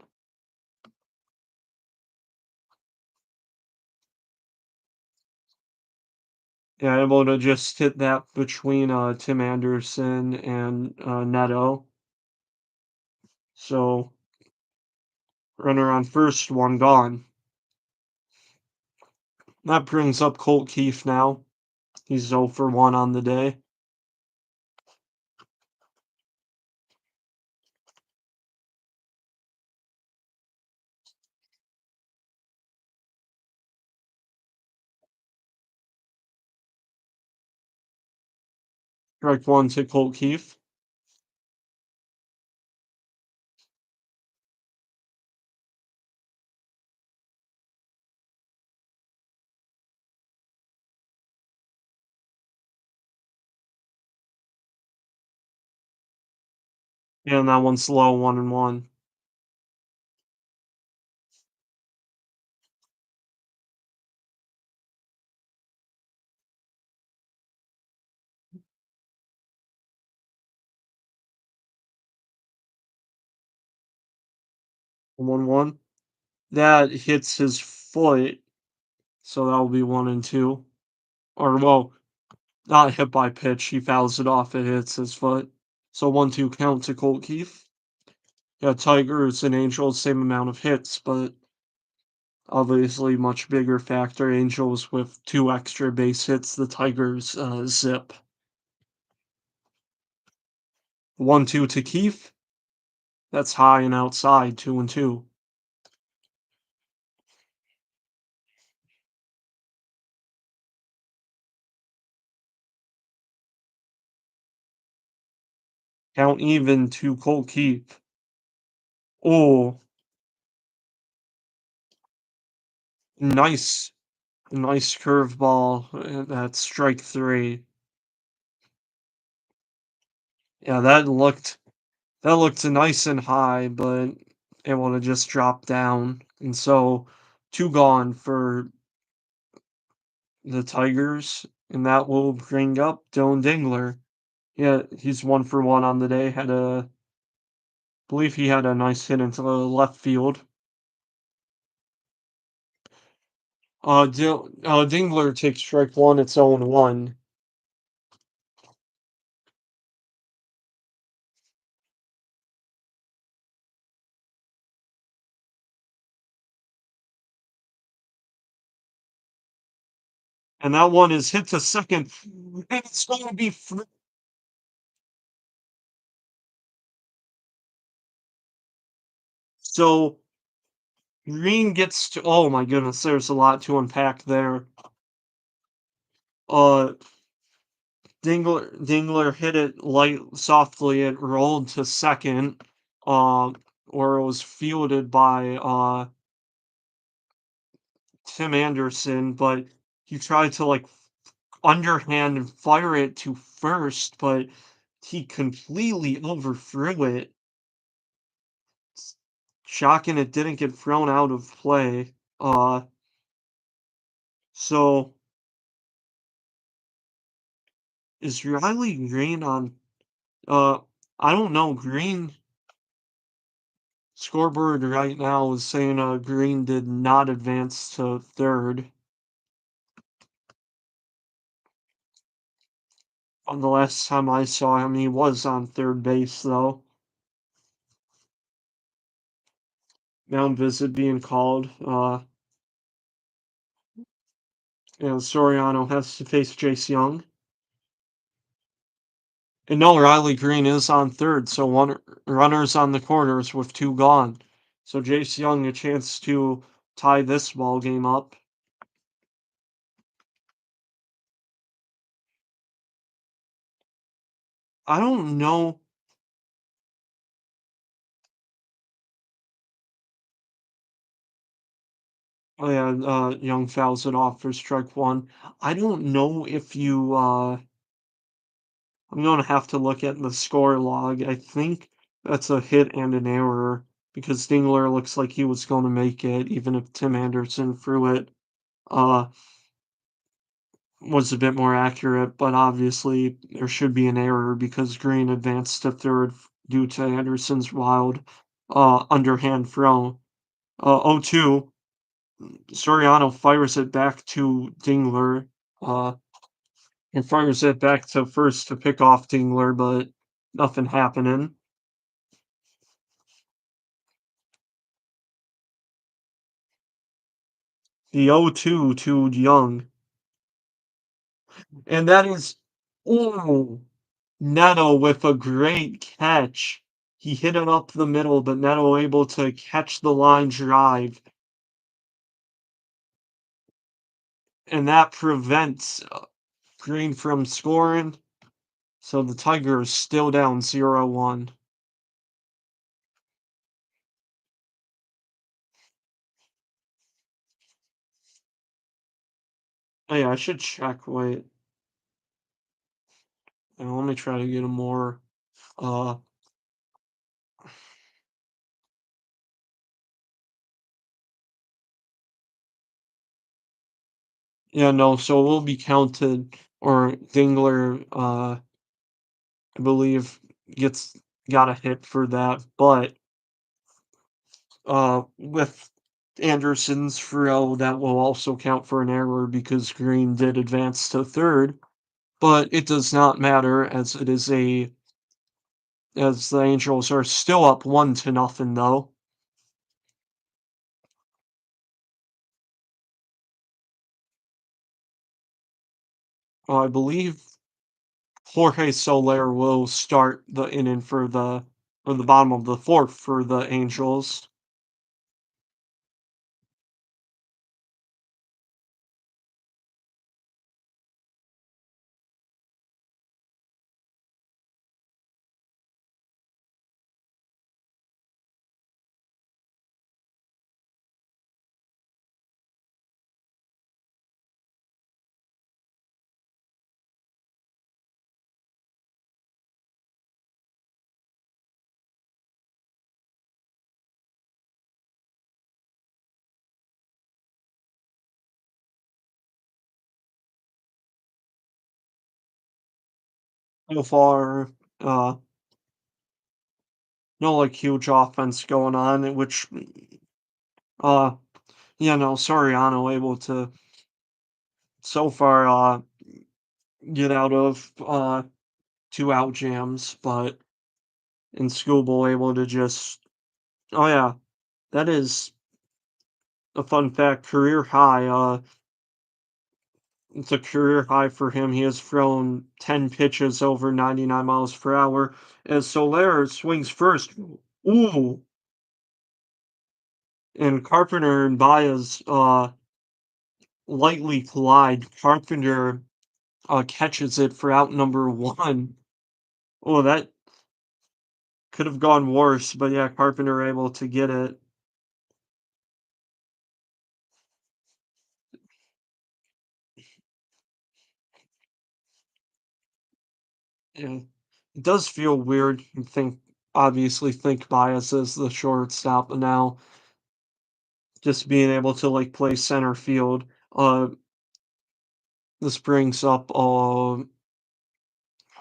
Yeah, able to just hit that between Tim Anderson and Neto. So runner on first, one gone. That brings up Colt Keefe now. He's 0 for 1 on the day. Strike one to Colt Keefe. And that one's low, 1-1. 1-1. That hits his foot, so that'll be 1 and 2. Or, well, not hit by pitch, he fouls it off, it hits his foot. So 1-2 count to Colt Keith. Yeah, Tigers and Angels, same amount of hits, but obviously much bigger factor. Angels with 2 extra base hits, the Tigers zip. 1-2 to Keith. That's high and outside, 2 and 2. Count even to Colt Keith. Oh, nice, nice curveball. That's strike 3. Yeah, that looked nice and high, but it would have just dropped down. And so 2 gone for the Tigers, and that will bring up Dylan Dingler. Yeah, he's 1 for 1 on the day. Believe he had a nice hit into the left field. Dingler takes strike 1, it's 0-1. And that one is hit to second, and it's going to be so Green gets to. Oh my goodness, there's a lot to unpack there. Uh, Dingler hit it light softly. It rolled to second, where it was fielded by Tim Anderson, but he tried to like underhand and fire it to first, but he completely overthrew it. Shocking it didn't get thrown out of play. So is Riley Green on? Uh, I don't know. Green scoreboard right now is saying Green did not advance to third. On the last time I saw him, he was on third base though. Mound visit being called. Soriano has to face Jace Young. And no, Riley Green is on third, so one runners on the corners with 2 gone. So Jace Young a chance to tie this ball game up. I don't know. Oh yeah, Young fouls it off for strike 1. I don't know if you. I'm gonna have to look at the score log. I think that's a hit and an error because Dingler looks like he was going to make it, even if Tim Anderson threw it. Uh, was a bit more accurate, but obviously there should be an error because Green advanced to third due to Anderson's wild underhand throw. 0-2. Soriano fires it back to Dingler uh, and fires it back to first to pick off Dingler, but nothing happening. The 0-2 to Young. And that is, ooh, Neto with a great catch. He hit it up the middle, but Neto able to catch the line drive. And that prevents Green from scoring. So the Tigers still down 0-1. Oh yeah, I should check. Wait, let me try to get a more. Uh, yeah, no. So it will be counted, or Dingler, I believe, got a hit for that, but With Anderson's throw, that will also count for an error because Green did advance to third, but it does not matter as the Angels are still up 1-0 though. I believe Jorge Soler will start the inning or the bottom of the fourth for the Angels. So far, uh, no like huge offense going on, which uh Soriano able to so far get out of two out jams, but and Scooble able to just oh yeah, that is a fun fact. Career high. It's a career high for him. He has thrown 10 pitches over 99 miles per hour. As Soler swings first, ooh, and Carpenter and Baez lightly collide. Carpenter catches it for out number one. Oh, that could have gone worse, but yeah, Carpenter able to get it. Yeah. It does feel weird. You think Baez is the shortstop now, just being able to like play center field. Uh, this brings up oh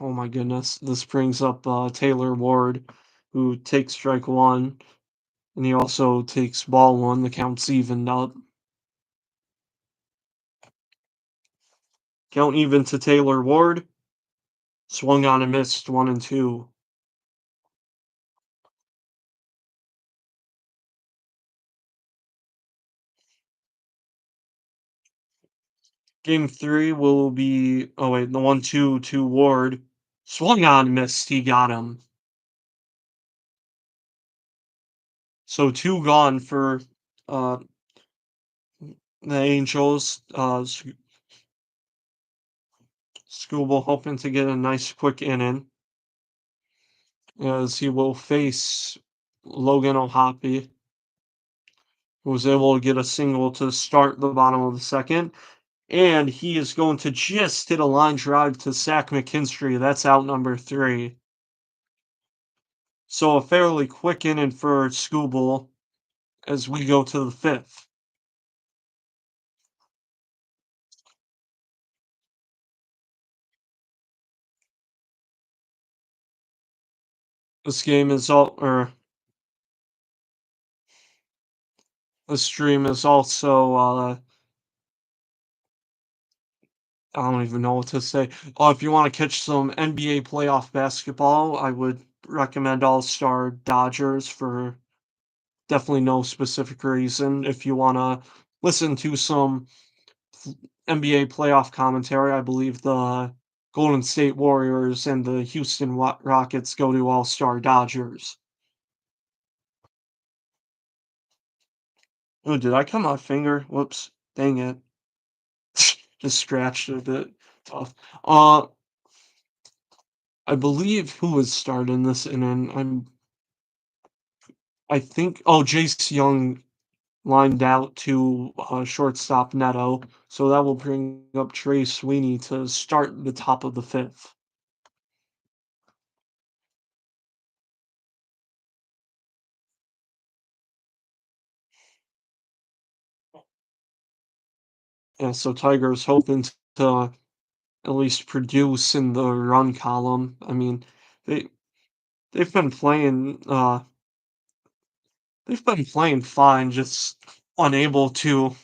my goodness, this brings up Taylor Ward, who takes strike one, and he also takes ball one. The count's evened up. Count even to Taylor Ward. Swung on and missed 1-2. Game three will be oh wait, the 1-2 to Ward. Swung on, missed. He got him. So two gone for uh the Angels. Scooble hoping to get a nice quick inning as he will face Logan O'Hoppe, who was able to get a single to start the bottom of the second. And he is going to just hit a line drive to Zach McKinstry. That's out number three. So a fairly quick inning for Scooble as we go to the fifth. This game is all, or the stream is also, I don't even know what to say. If you want to catch some NBA playoff basketball, I would recommend All Star Dodgers for definitely no specific reason. If you want to listen to some NBA playoff commentary, I believe the Golden State Warriors and the Houston Rockets go to All Star Dodgers. Oh, did I cut my finger? Whoops. Dang it. Just scratched it a bit. Tough. Uh, I believe who was starting this inning. I think. Oh, Jace Young lined out to shortstop Neto, so that will bring up Trey Sweeney to start the top of the fifth. Yeah, so Tigers hoping to at least produce in the run column. I mean, they they've been playing They've been playing fine, just unable to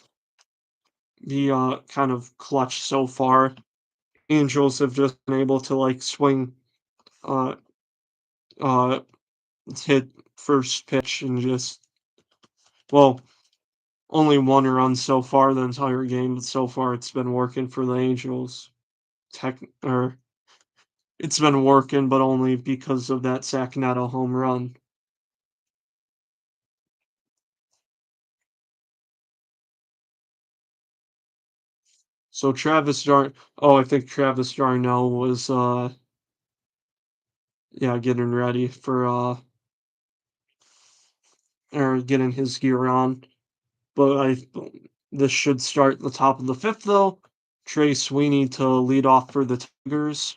be, kind of clutch so far. Angels have just been able to, like, swing, uh uh, hit first pitch and just well, only 1 run so far the entire game, but so far it's been working for the Angels. Tech or it's been working, but only because of that Sacramento home run. So I think Travis d'Arnaud was, yeah, getting ready for, or getting his gear on. But this should start the top of the 5th, though. Trey Sweeney to lead off for the Tigers.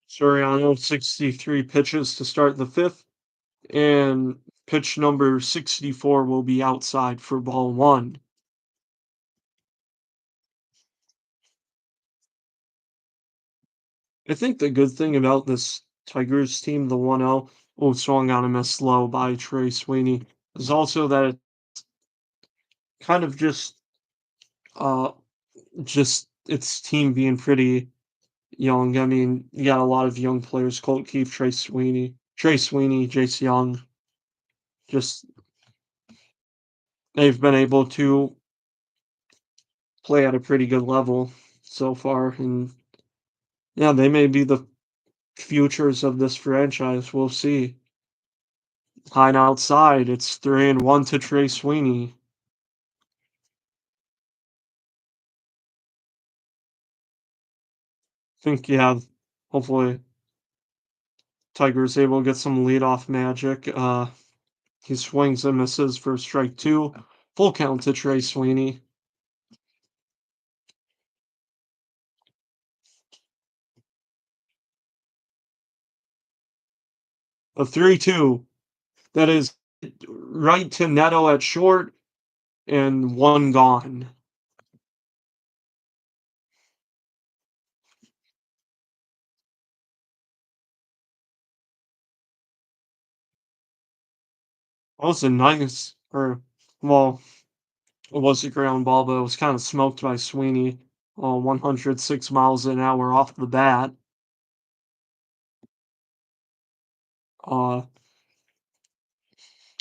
Soriano, 63 pitches to start the 5th, and pitch number 64 will be outside for ball 1. I think the good thing about this Tigers team, the 1-0, swung on a miss low by Trey Sweeney, is also that it kind of uh, just its team being pretty young. I mean, you got a lot of young players, Colt Keith, Trey Sweeney, Jace Young, just they've been able to play at a pretty good level so far, and yeah, they may be the futures of this franchise. We'll see. High and outside, it's 3-1 to Trey Sweeney. Think, yeah, hopefully Tiger's able to get some leadoff magic. He swings and misses for strike 2. Full count to Trey Sweeney. A 3-2. That is right to Neto at short and 1 gone. That was a nice, or, well, it was a ground ball, but it was kind of smoked by Sweeney. 106 miles an hour off the bat. Uh,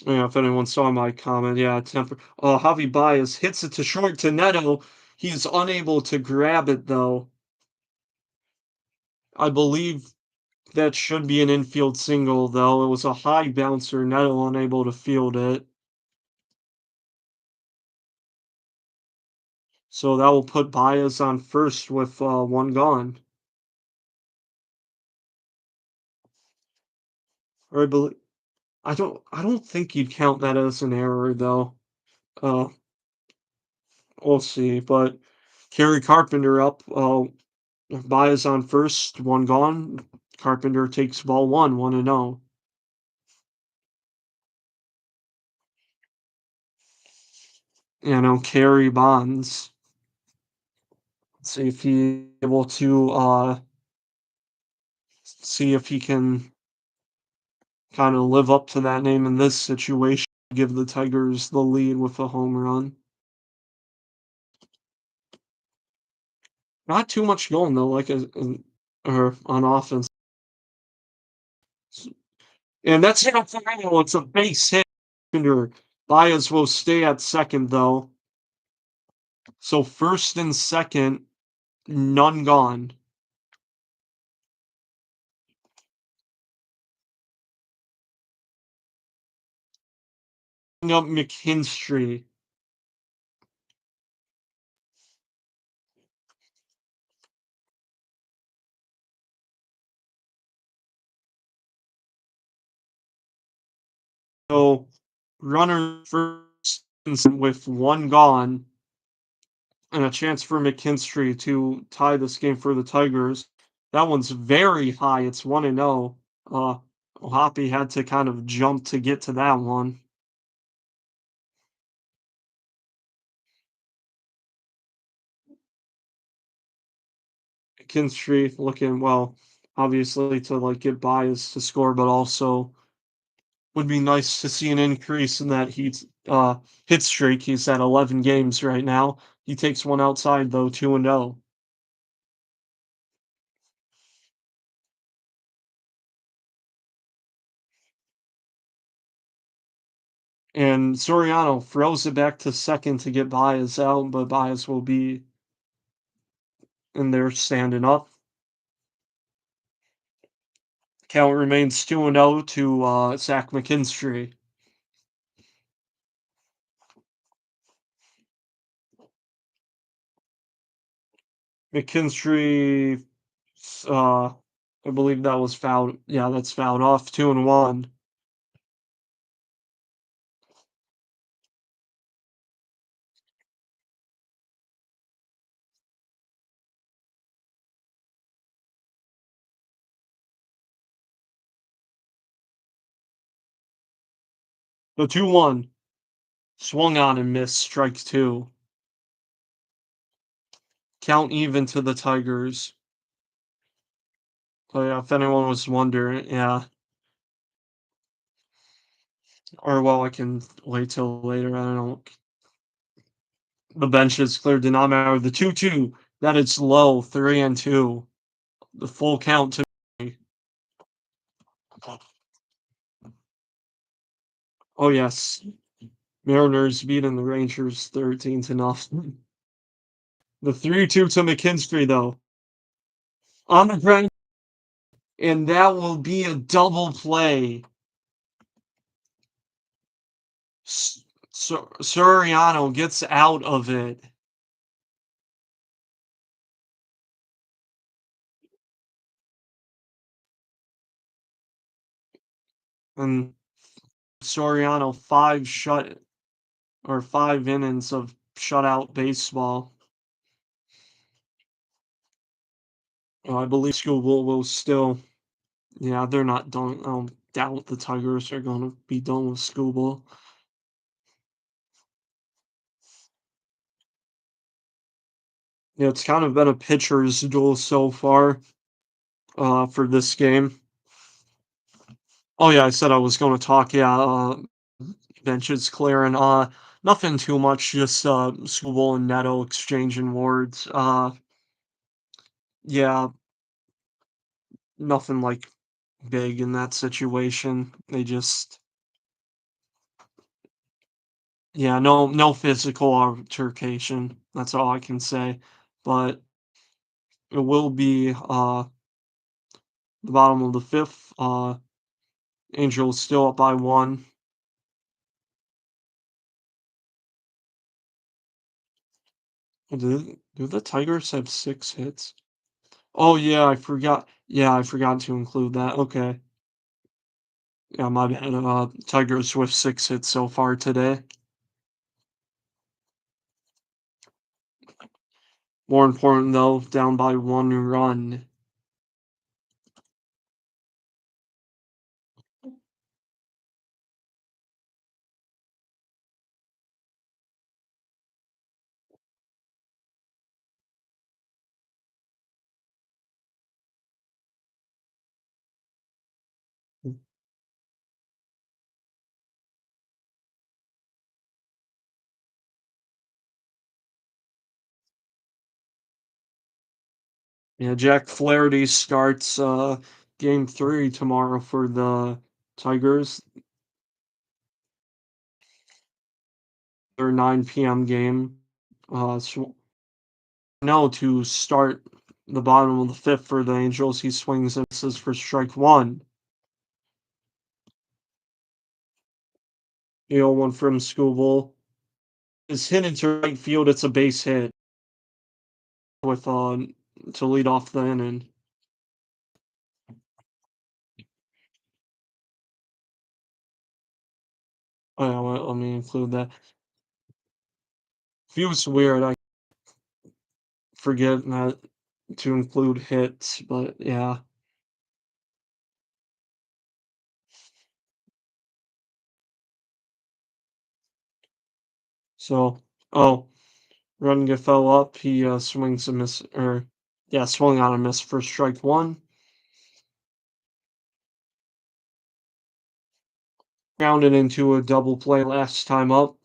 yeah, if anyone saw my comment, yeah, Javi Baez hits it to short to Neto. He's unable to grab it though. I believe that should be an infield single though. It was a high bouncer, Neto unable to field it. So that will put Baez on first with 1 gone. Or I don't think you'd count that as an error though. Uh, we'll see. But Kerry Carpenter up. Baez on first, 1 gone. Carpenter takes ball 1, 1-0. You know, Kerry Bonds. See if he able to see if he can kind of live up to that name in this situation. Give the Tigers the lead with a home run. Not too much going though, like or on offense. And that's it for now. It's a base hit. Baez will stay at second though. So first and second, none gone. Up McKinstry. So runner first with 1 gone and a chance for McKinstry to tie this game for the Tigers. That one's very high. It's 1-0. Uh, Hoppy had to kind of jump to get to that one. McKinstry looking well, obviously to like get Bias to score, but also would be nice to see an increase in that hit streak. He's at 11 games right now. He takes one outside though, 2-0. And Soriano throws it back to second to get Baez out, but Baez will be in there standing up. Count remains 2-0 to Zach McKinstry. McKinstry, uh, I believe that was fouled. Yeah, that's fouled off. 2-1. The 2-1 swung on and missed. Strike two. Count even to the Tigers. Oh yeah, if anyone was wondering, yeah. Or well, I can wait till later. I don't know. The bench is cleared. Did not matter. The 2-2. That is low. 3-2. The full count to me. Oh yes. Mariners beating the Rangers 13-0. The 3-2 to McKinstry though. On the ground, and that will be a double play. Soriano gets out of it. And Soriano 5 innings of shutout baseball. I believe school will still, yeah, they're not done. I don't doubt the Tigers are going to be done with school ball. Yeah, it's kind of been a pitcher's duel so far for this game. Oh yeah, I said I was going to talk. Yeah, benches clearing. Nothing too much. Just Skubal and Neto exchanging words. Yeah, nothing like big in that situation. They just, yeah, no physical altercation. That's all I can say. But it will be the bottom of the fifth. Angels still up by one. Do the Tigers have 6 hits? Oh yeah, I forgot. Yeah, I forgot to include that. Okay. Yeah, my bad. Tigers with 6 hits so far today. More important though, down by 1 run. Yeah, Jack Flaherty starts game 3 tomorrow for the Tigers. Their 9 p.m. game. No, to start the bottom of the fifth for the Angels, he swings and misses for strike one. The 0-1 from Scoville is hit into right field. It's a base hit with to lead off the inning. Oh yeah, let me include that. Feels weird. I forget that to include hits, but yeah. So, oh, Rengifo up. He swings a miss or Yeah, swung on a miss for strike one. Grounded into a double play last time up.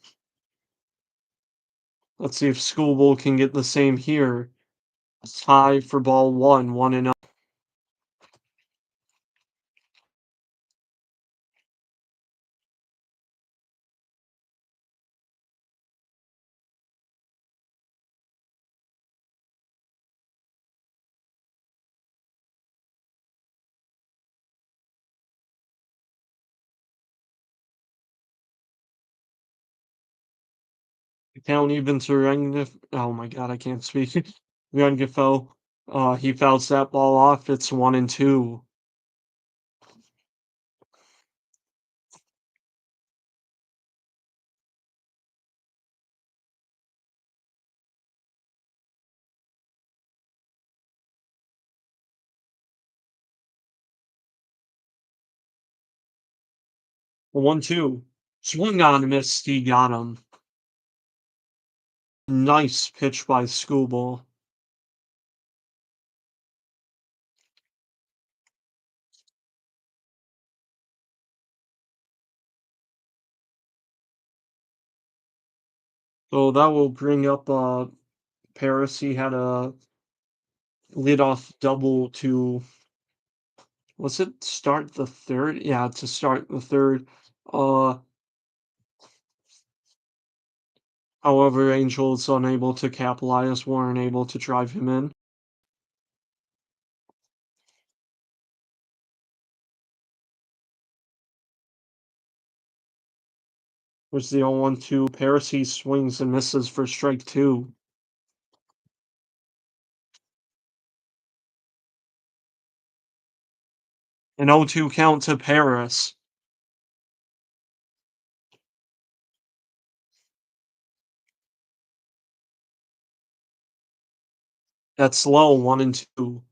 Let's see if Schoolbowl can get the same here. Tie for ball one, 1-0. 0. Count even to Rengif. Oh my god, I can't speak. Rengifo. He fouls that ball off. It's 1-2. 1-2. Swung on, missed. He got him. Nice pitch by Schoolbowl. So that will bring up Paris. He had a leadoff double to, was it start the third? Yeah, to start the third. Uh, However, Angels unable to capitalize, weren't able to drive him in. Was the 0-1 to Paris. He swings and misses for strike two. An 0-2 count to Paris. That's low, 1-2.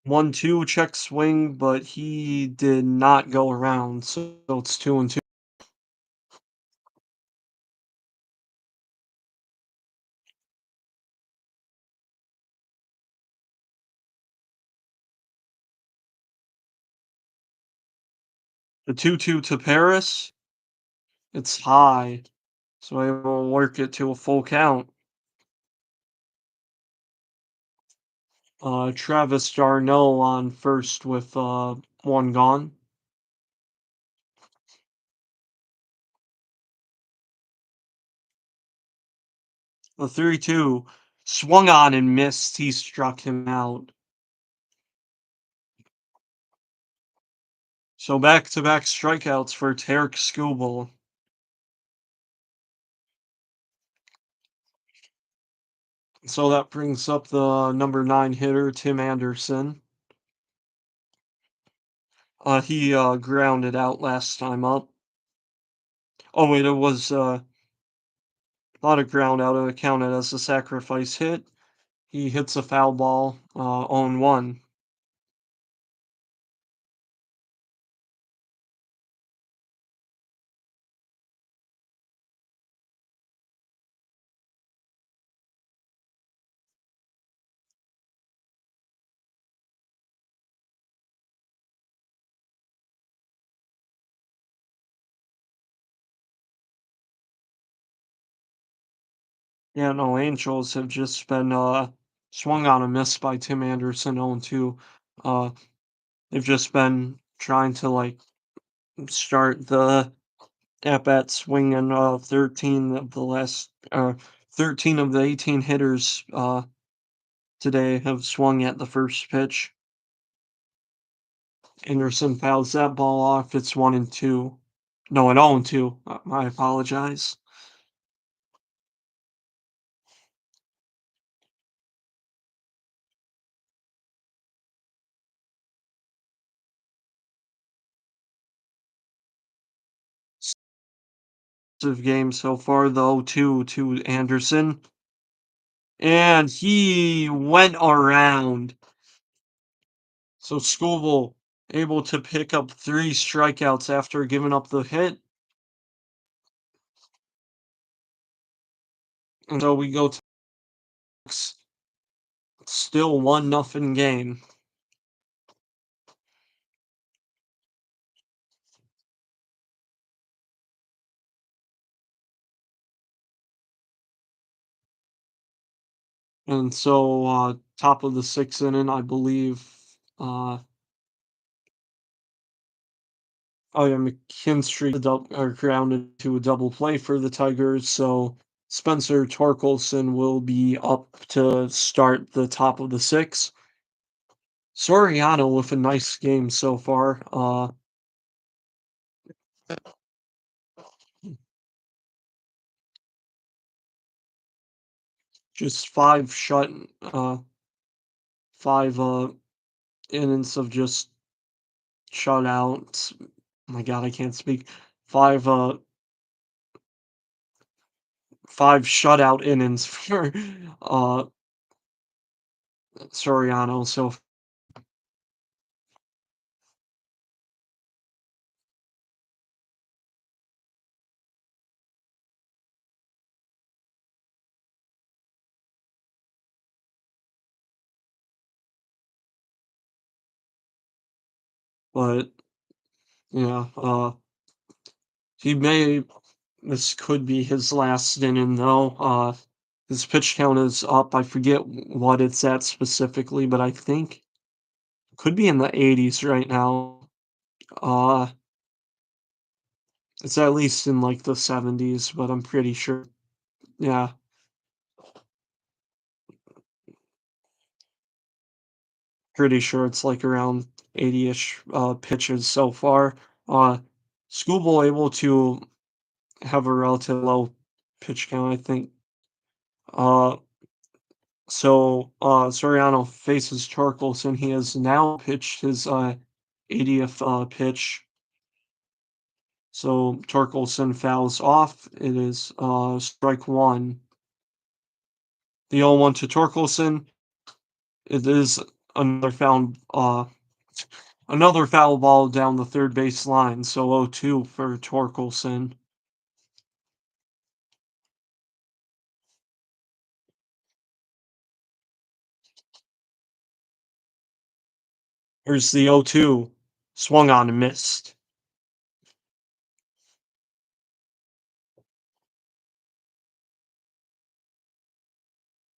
One two check swing, but he did not go around, so it's 2-2. The 2-2 to Paris. It's high, so I will work it to a full count. Travis d'Arnaud on first with one gone. The 3-2 swung on and missed. He struck him out. So back-to-back strikeouts for Tarek Skubal. So that brings up the number 9 hitter, Tim Anderson. He grounded out last time up. Oh wait, it was not a ground out. It counted as a sacrifice hit. He hits a foul ball, on 1. Yeah, no, Angels have just been swung on a miss by Tim Anderson 0-2. Uh, they've just been trying to like start the at bat swinging 13 of the 18 hitters today have swung at the first pitch. Anderson fouls that ball off. It's 1-2. No, an 0-2. I apologize. game so far, though, to Anderson. And he went around. So Scoville able to pick up 3 strikeouts after giving up the hit. And so we go to still 1-0 game. And so top of the 6th inning, I believe oh yeah, McKinstry grounded to a double play for the Tigers, so Spencer Torkelson will be up to start the top of the 6th. Soriano with a nice game so far. Just 5 innings of just shutouts. My God, I can't speak. 5 5 shutout innings for uh Soriano. So, but yeah, he may this could be his last inning though. His pitch count is up. I forget what it's at specifically, but I think could be in the 80s right now. Uh, it's at least in like the 70s, but I'm pretty sure. Yeah, pretty sure it's like around 80-ish pitches so far. Uh, Scooble able to have a relative low pitch count, I think. Uh, Soriano faces Torkelson. He has now pitched his 80th pitch. So Torkelson fouls off. It is strike one. The 0-1 to Torkelson. It is another another foul ball down the third base line. So 0-2 for Torkelson. Here's the 0-2. Swung on and missed.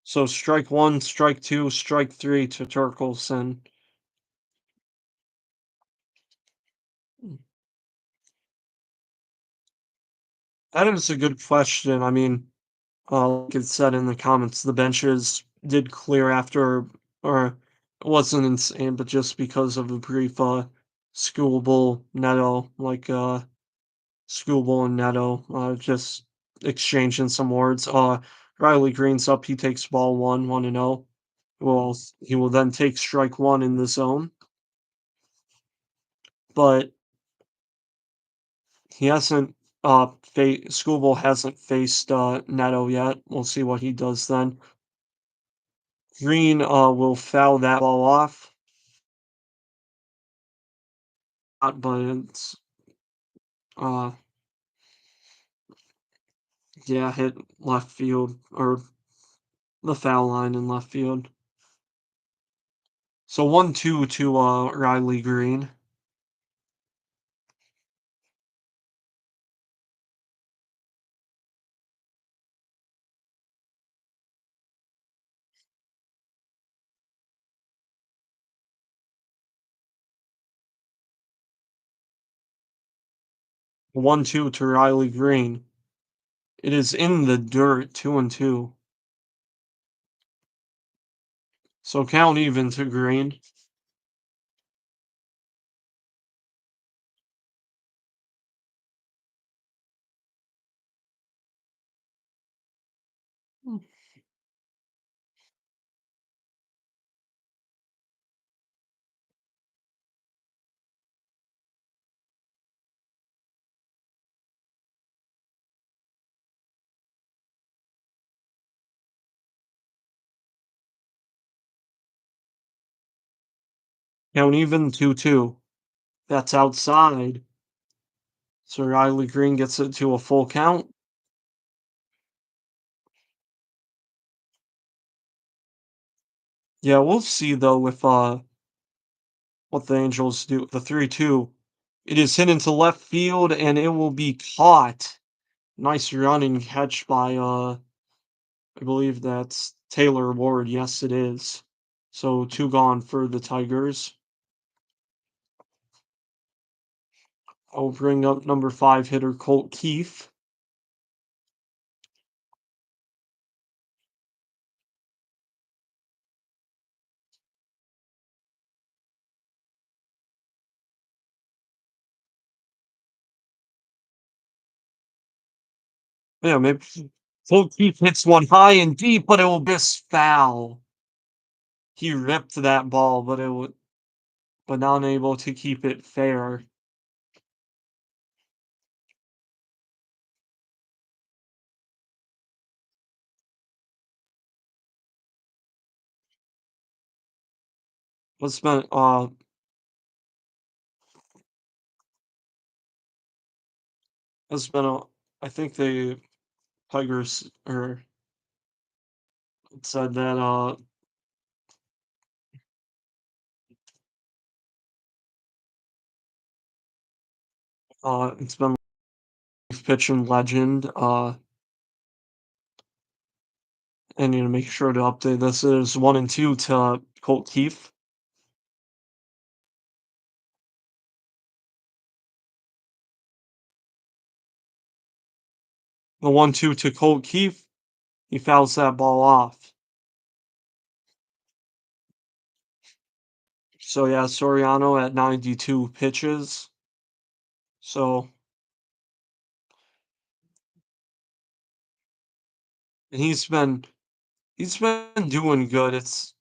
So strike one, strike two, strike three to Torkelson. That is a good question. I mean, like it said in the comments, the benches did clear after, or it wasn't insane, but just because of a brief Schoolable Neto, Schoolable and Neto, just exchanging some words. Riley Green's up. He takes ball one, 1-0. Well, he will then take strike one in the zone, but he hasn't. Schoolable hasn't faced Neto yet. We'll see what he does then. Green will foul that ball off, but it's uh yeah, hit left field or the foul line in left field. So 1-2 to Riley Green. One two to Riley Green. It is in the dirt, 2-2. So count even to Green. Count even 2-2. That's outside. So Riley Green gets it to a full count. Yeah, we'll see though if what the Angels do. The 3-2. It is hit into left field and it will be caught. Nice running catch by I believe that's Taylor Ward. Yes, it is. So two gone for the Tigers. I'll bring up number 5 hitter Colt Keith. Yeah, maybe Colt Keith hits one high and deep, but it will miss foul. He ripped that ball, but it would but not unable to keep it fair. It's been it's been a I think the Tigers or said that it's been pitching legend. I need to make sure to update this. It is 1-2 to Colt Keith. The 1-2 to Colt Keith. He fouls that ball off. So yeah, Soriano at 92 pitches. So and he's been doing good. It's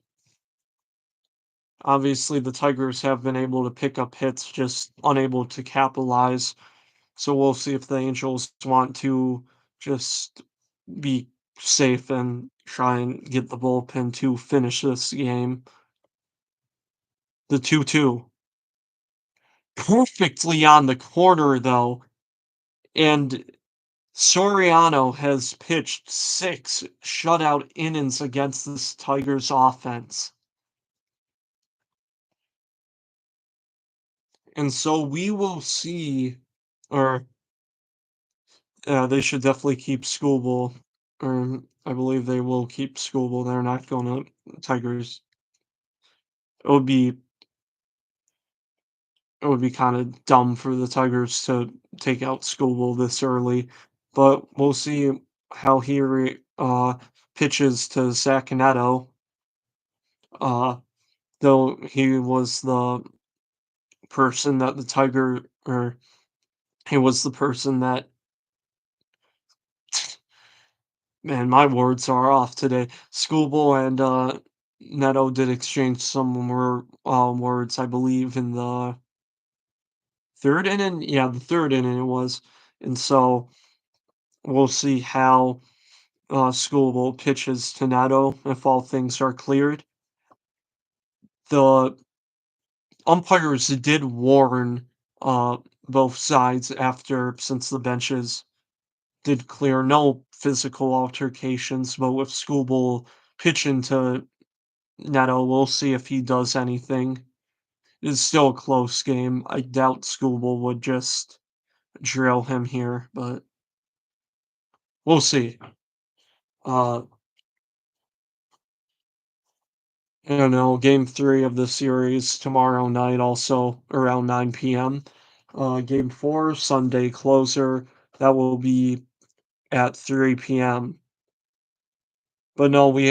obviously the Tigers have been able to pick up hits, just unable to capitalize. So we'll see if the Angels want to just be safe and try and get the bullpen to finish this game. The 2-2. Perfectly on the corner though, and Soriano has pitched 6 shutout innings against this Tigers offense. And so we will see, or they should definitely keep Skubal, or I believe they will keep Skubal. They're not going to Tigers. It would be it would be kind of dumb for the Tigers to take out Skubal this early, but we'll see how pitches to Zach Neto. Uh, though he was the person that the Tiger or he was the person that man, my words are off today. Skubal and Neto did exchange some words, I believe, in the third inning. Yeah, the third inning it was, and so we'll see how Skubal pitches to Neto if all things are cleared. The umpires did warn uh, both sides after since the benches did clear no physical altercations, but with Skubal pitching to Neto, we'll see if he does anything. It's still a close game. I doubt Skubal would just drill him here, but we'll see. Uh, I don't know. Game 3 of the series tomorrow night, also around 9 p.m. Game 4, Sunday closer. That will be at 3 p.m. But no, we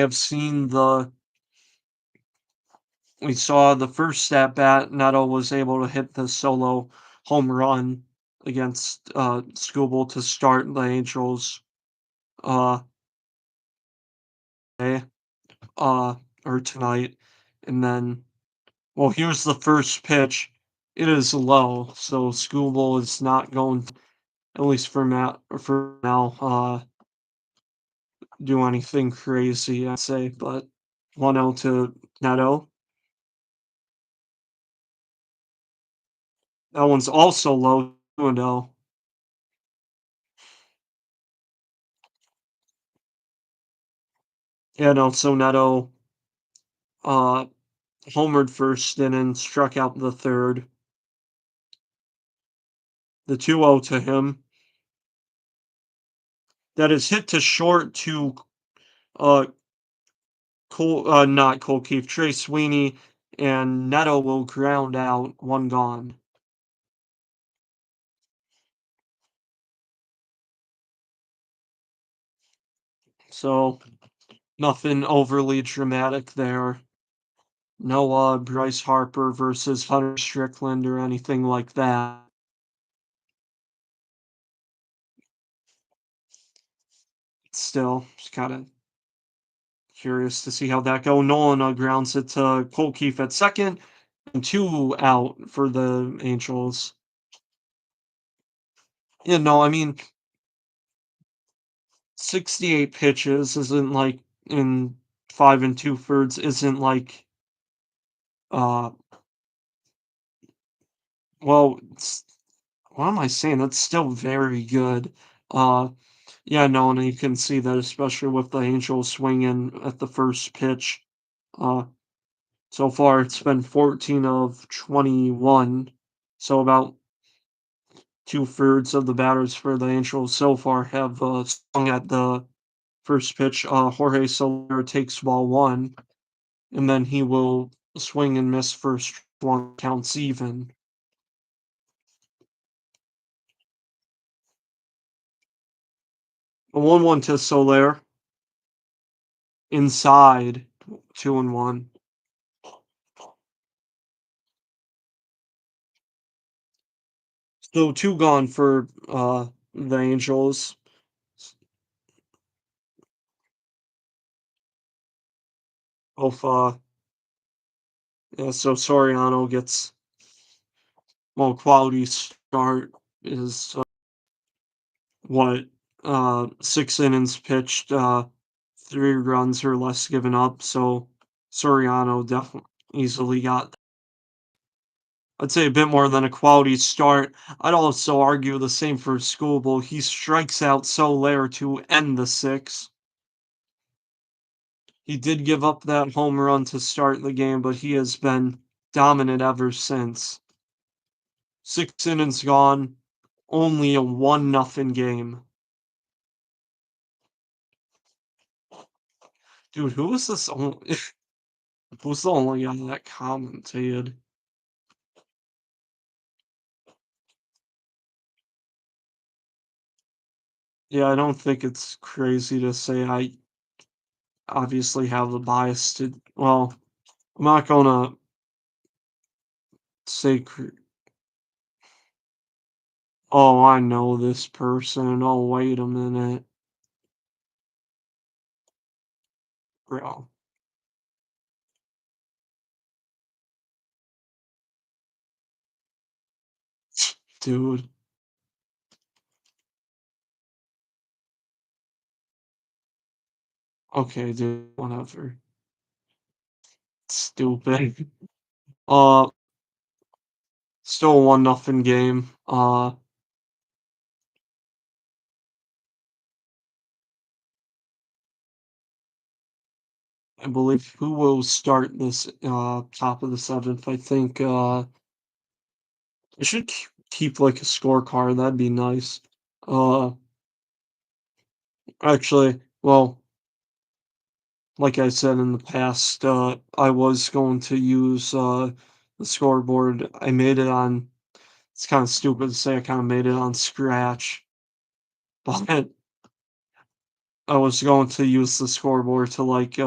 saw the first at bat. Neto was able to hit the solo home run against Skubal to start the Angels uh day, uh or tonight. And then here's the first pitch. It is low, so Skubal is not going to, at least for now, do anything crazy, I'd say, but 1-0 to Neto. That one's also low 2-0. Yeah, no, so Neto, uh, homered first inning, struck out the third. The 2-0 to him. That is hit to short to, uh, not Cole Keith, Trey Sweeney, and Neto will ground out, one gone. So, nothing overly dramatic there. No, Bryce Harper versus Hunter Strickland or anything like that. Still, just kinda curious to see how that go. Nolan, grounds it to Cole Keith at second, and 2 out for the Angels. Yeah, no, I mean, 68 pitches isn't like in 5 and 2/3 isn't like, uh, well, it's what am I saying? That's still very good. Uh, yeah, no, and you can see that especially with the Angels swinging at the first pitch. Uh, so far it's been 14 of 21, so about 2/3 of the batters for the Angels so far have, swung at the first pitch. Jorge Soler takes ball 1, and then he will swing and miss first one, counts even. A 1-1 to Soler, inside, 2-1. So 2 gone for, the Angels. Both, yeah, so Soriano gets, well, quality start is, what, 6 innings pitched, 3 runs or less given up, so Soriano definitely easily got, I'd say, a bit more than a quality start. I'd also argue the same for Skubal. He strikes out Soler to end the 6. He did give up that home run to start the game, but he has been dominant ever since. 6 innings gone, only a 1-0 game. Dude, who was this only who's the only guy that commentated? Yeah, I don't think it's crazy to say I obviously have the bias to, well, I'm not gonna say oh, I know this person. Oh, wait a minute, bro. Dude. Okay, dude, whatever. Stupid. Uh, still a 1-0 game. I believe who will start this top of the seventh. I think I should keep like a scorecard. That'd be nice. Uh, actually, well, like I said in the past, I was going to use the scoreboard. I made it on. It's kind of stupid to say I kind of made it on Scratch, but I was going to use the scoreboard to like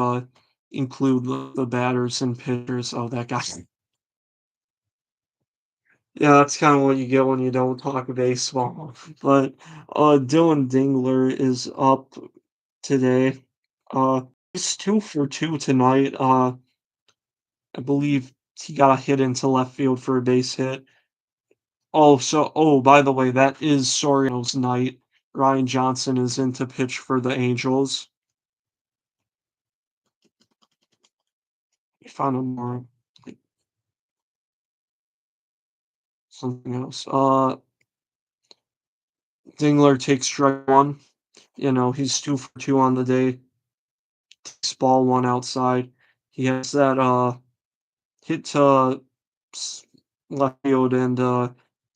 include the batters and pitchers. Oh, that guy. Yeah, that's kind of what you get when you don't talk baseball. But Dylan Dingler is up today. He's 2 for 2 tonight. I believe he got a hit into left field for a base hit. By the way, that is Soriano's night. Ryan Johnson is in to pitch for the Angels. We found him more. something else. Dingler takes strike one. He's 2 for 2 on the day. Takes ball one outside. He has that hit to s- left field and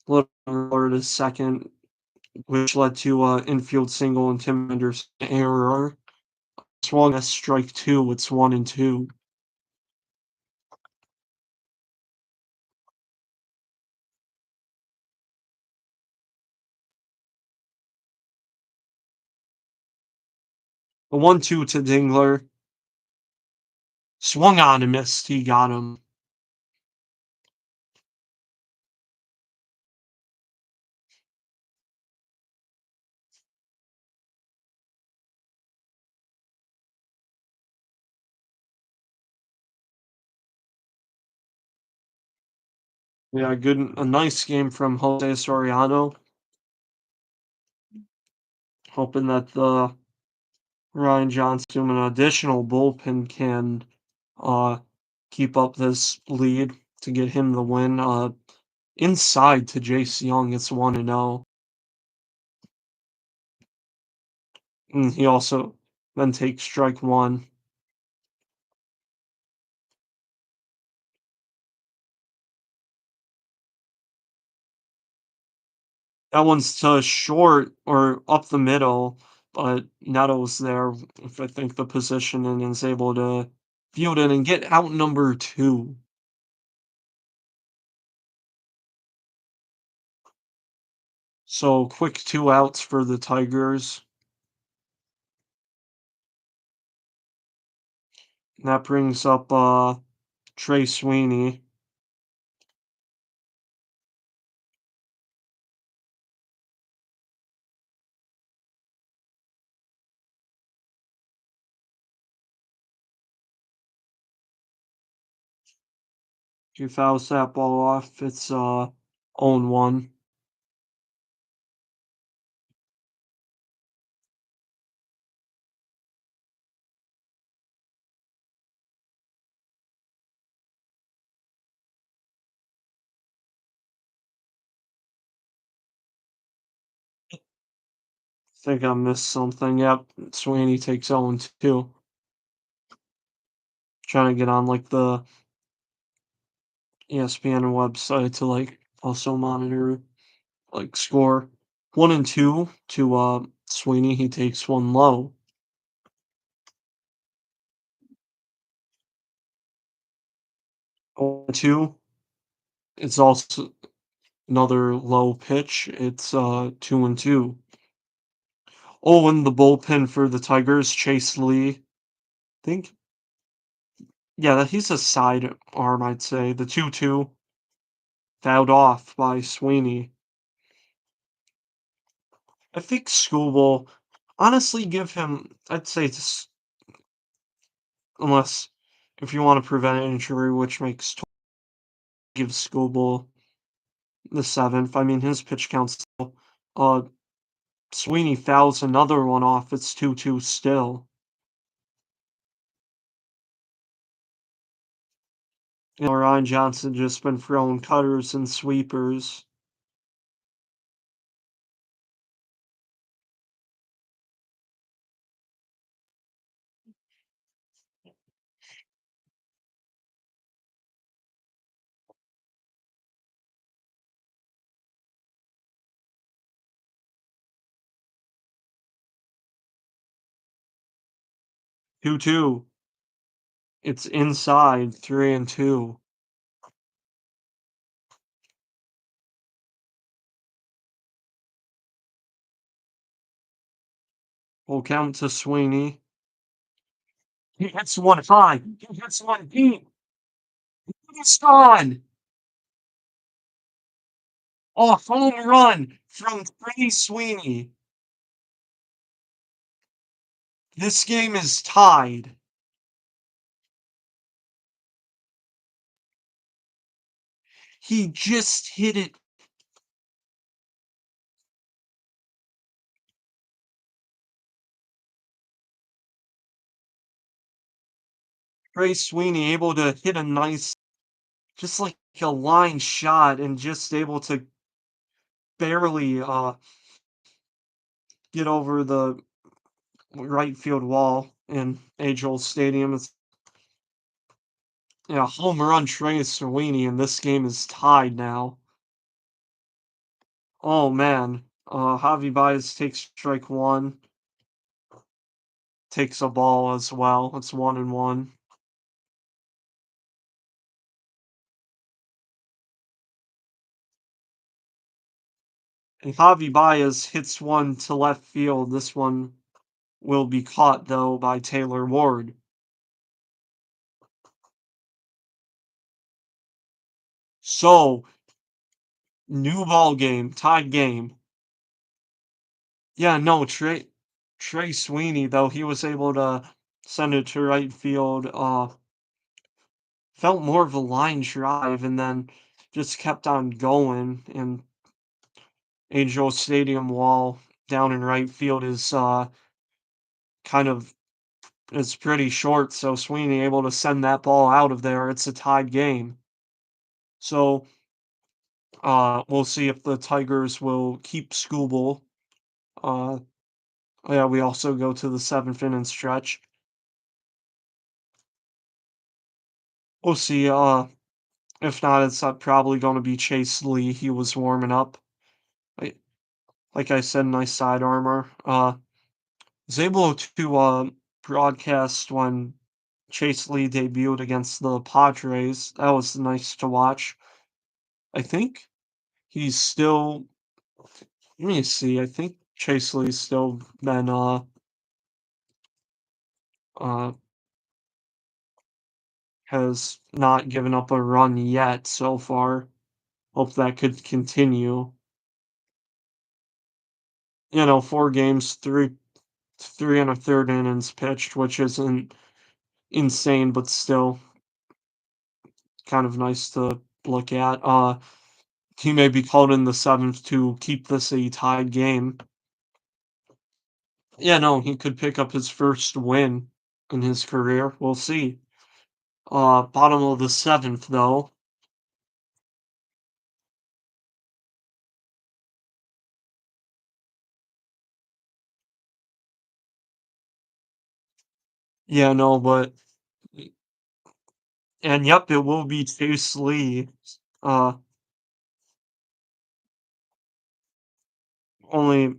little over to second, which led to infield single and Tim Anderson error. Swung a strike two. It's 1-2. 1-2 to Dingler. Swung on and missed. He got him. Yeah, a nice game from Jose Soriano. Hoping that the Ryan Johnson an additional bullpen can uh keep up this lead to get him the win. Inside to Jace Young, it's 1-0. And he also then takes strike one. That one's to short or up the middle, but Neto's there if I think the position and is able to field it and get out number two. So quick two outs for the Tigers. That brings up Trey Sweeney. 2 fouls that ball off. It's 0-1. Think I missed something. Yep, Sweeney takes 0-2. Trying to get on like the ESPN website to like also monitor like score. 1-2 to Sweeney. He takes one low. 0-2. It's also another low pitch. It's 2-2. Oh, and the bullpen for the Tigers, Chase Lee. Think yeah, he's a side arm, I'd say. The 2-2 fouled off by Sweeney. I think School will honestly give him, I'd say, unless if you want to prevent an injury, which makes give School the seventh. I mean, his pitch counts. Uh, Sweeney fouls another one off. It's 2-2 still. Ryan Johnson just been throwing cutters and sweepers. Two-two. It's inside 3-2. Full count to Sweeney. He hits one high. He hits one deep. It's gone. Oh, home run from Trey Sweeney. This game is tied. He just hit it. Trey Sweeney able to hit a nice just like a line shot and just able to barely get over the right field wall in Age-Old Stadium. It's yeah, home run Trey Sweeney, and this game is tied now. Oh man, Javi Baez takes strike one, takes a ball as well. It's 1-1. And Javi Baez hits one to left field. This one will be caught though by Taylor Ward. So new ball game, tied game. Yeah, no, Trey Sweeney though he was able to send it to right field. Felt more of a line drive and then just kept on going. And Angel Stadium wall down in right field is kind of it's pretty short. So Sweeney able to send that ball out of there. It's a tied game. So we'll see if the Tigers will keep Skubal. Uh, yeah, we also go to the seventh inning stretch. We'll see. If not, it's probably going to be Chase Lee. He was warming up. Like, like I said, nice side armor. Was able to broadcast when Chase Lee debuted against the Padres. That was nice to watch. I think he's still. Let me see. I think Chase Lee's still been uh has not given up a run yet so far. Hope that could continue. 4 games, three and a third innings pitched, which isn't insane, but still kind of nice to look at. He may be called in the seventh to keep this a tied game. Yeah, no, he could pick up his first win in his career. We'll see. Bottom of the seventh, though. Yeah, no, but and yep, it will be Chase Lee. Uh, only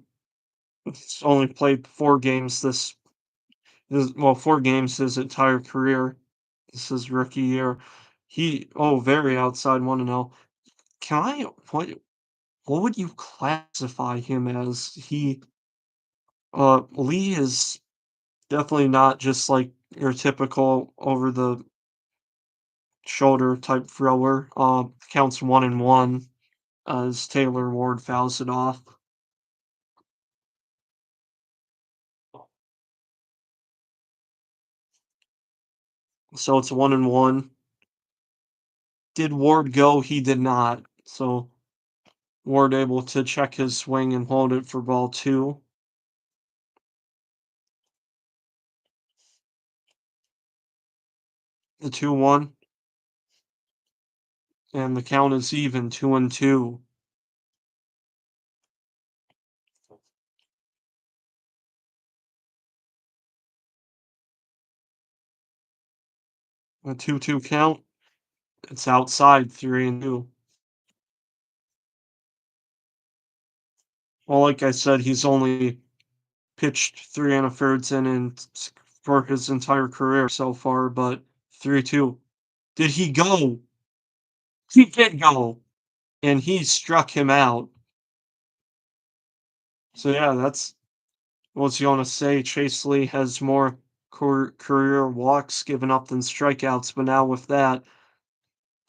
It's only played 4 games well, 4 games his entire career. This is rookie year. Very outside 1-0. Can I what would you classify him as? Lee is definitely not just like your typical over the shoulder type thrower. Counts 1-1 as Taylor Ward fouls it off. So it's 1-1. Did Ward go? He did not. So Ward able to check his swing and hold it for ball two. The 2-1. And the count is even 2-2. A 2-2 count. It's outside 3-2. Well, like I said, he's only pitched 3 1/3 innings for his entire career so far, but 3-2. Did he go? He did go, and he struck him out. So yeah, that's what's you want to say. Chase Lee has more career walks given up than strikeouts, but now with that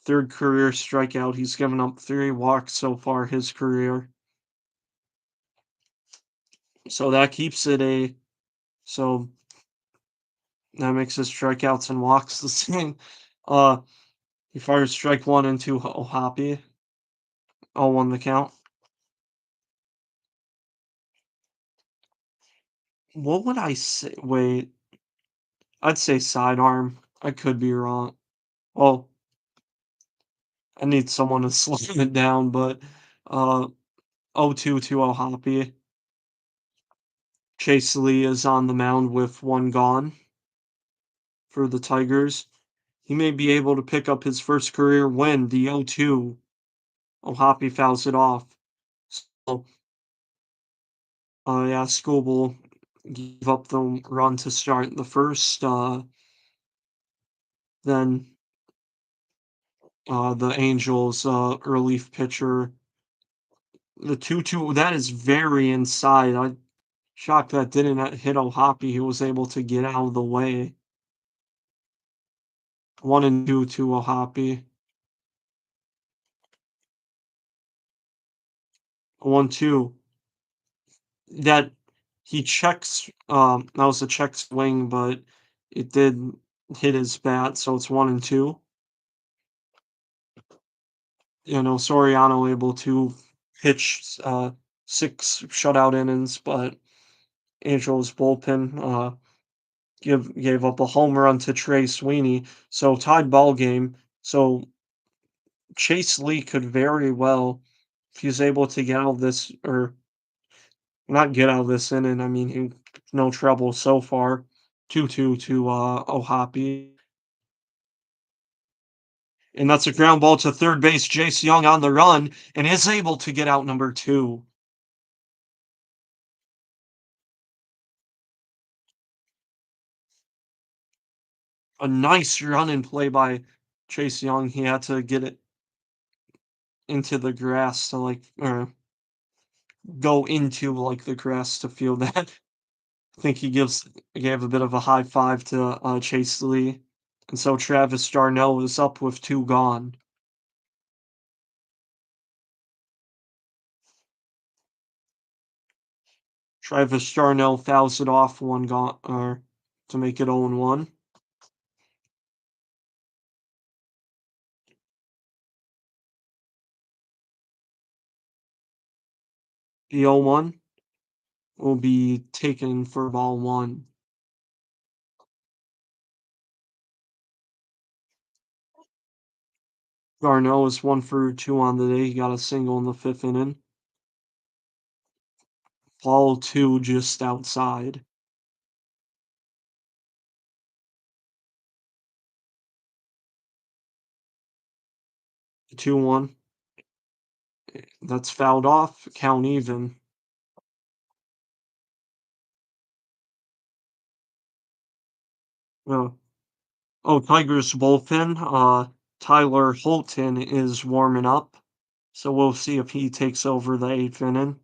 third career strikeout, he's given up 3 walks so far his career. So that keeps it so that makes his strikeouts and walks the same. Uh, he fires strike one into Ohapi. All 1 the count. What would I say? Wait, I'd say sidearm. I could be wrong. Well, I need someone to slow it down, but, uh, 0-2 to Ohapi. Chase Lee is on the mound with 1 gone for the Tigers. He may be able to pick up his first career win, the 0-2. Ohapi fouls it off. So, yeah, Skubal gave up the run to start the first, then, the Angels, relief pitcher, the 2-2, that is very inside. I shocked that didn't hit Ohapi. He was able to get out of the way. 1-2 to Ohapi. 1-2. That he checks, that was a check swing, but it did hit his bat, so it's 1-2. You know, Soriano able to pitch, 6 shutout innings, but Angels bullpen, gave up a home run to Trey Sweeney, so tied ball game. So Chase Lee could very well, if he's able to get out of this, or not get out of this inning, I mean, he no trouble so far. 2-2 to Ohapi. And that's a ground ball to third base. Jace Young on the run and is able to get out number 2. A nice run and play by Chase Young. He had to get it into the grass to like, or go into like the grass to feel that. I think gave a bit of a high five to Chase Lee. And so Travis Darnell is up with 2 gone. Travis Darnell fouls it off 1 gone, or to make it 0-1. The 0-1 will be taken for ball 1. Darnell is 1 for 2 on the day. He got a single in the 5th inning. Ball 2 just outside. 2-1. That's fouled off. Count even. Uh, Tigers bullpen. Tyler Holton is warming up. So we'll see if he takes over the 8th inning.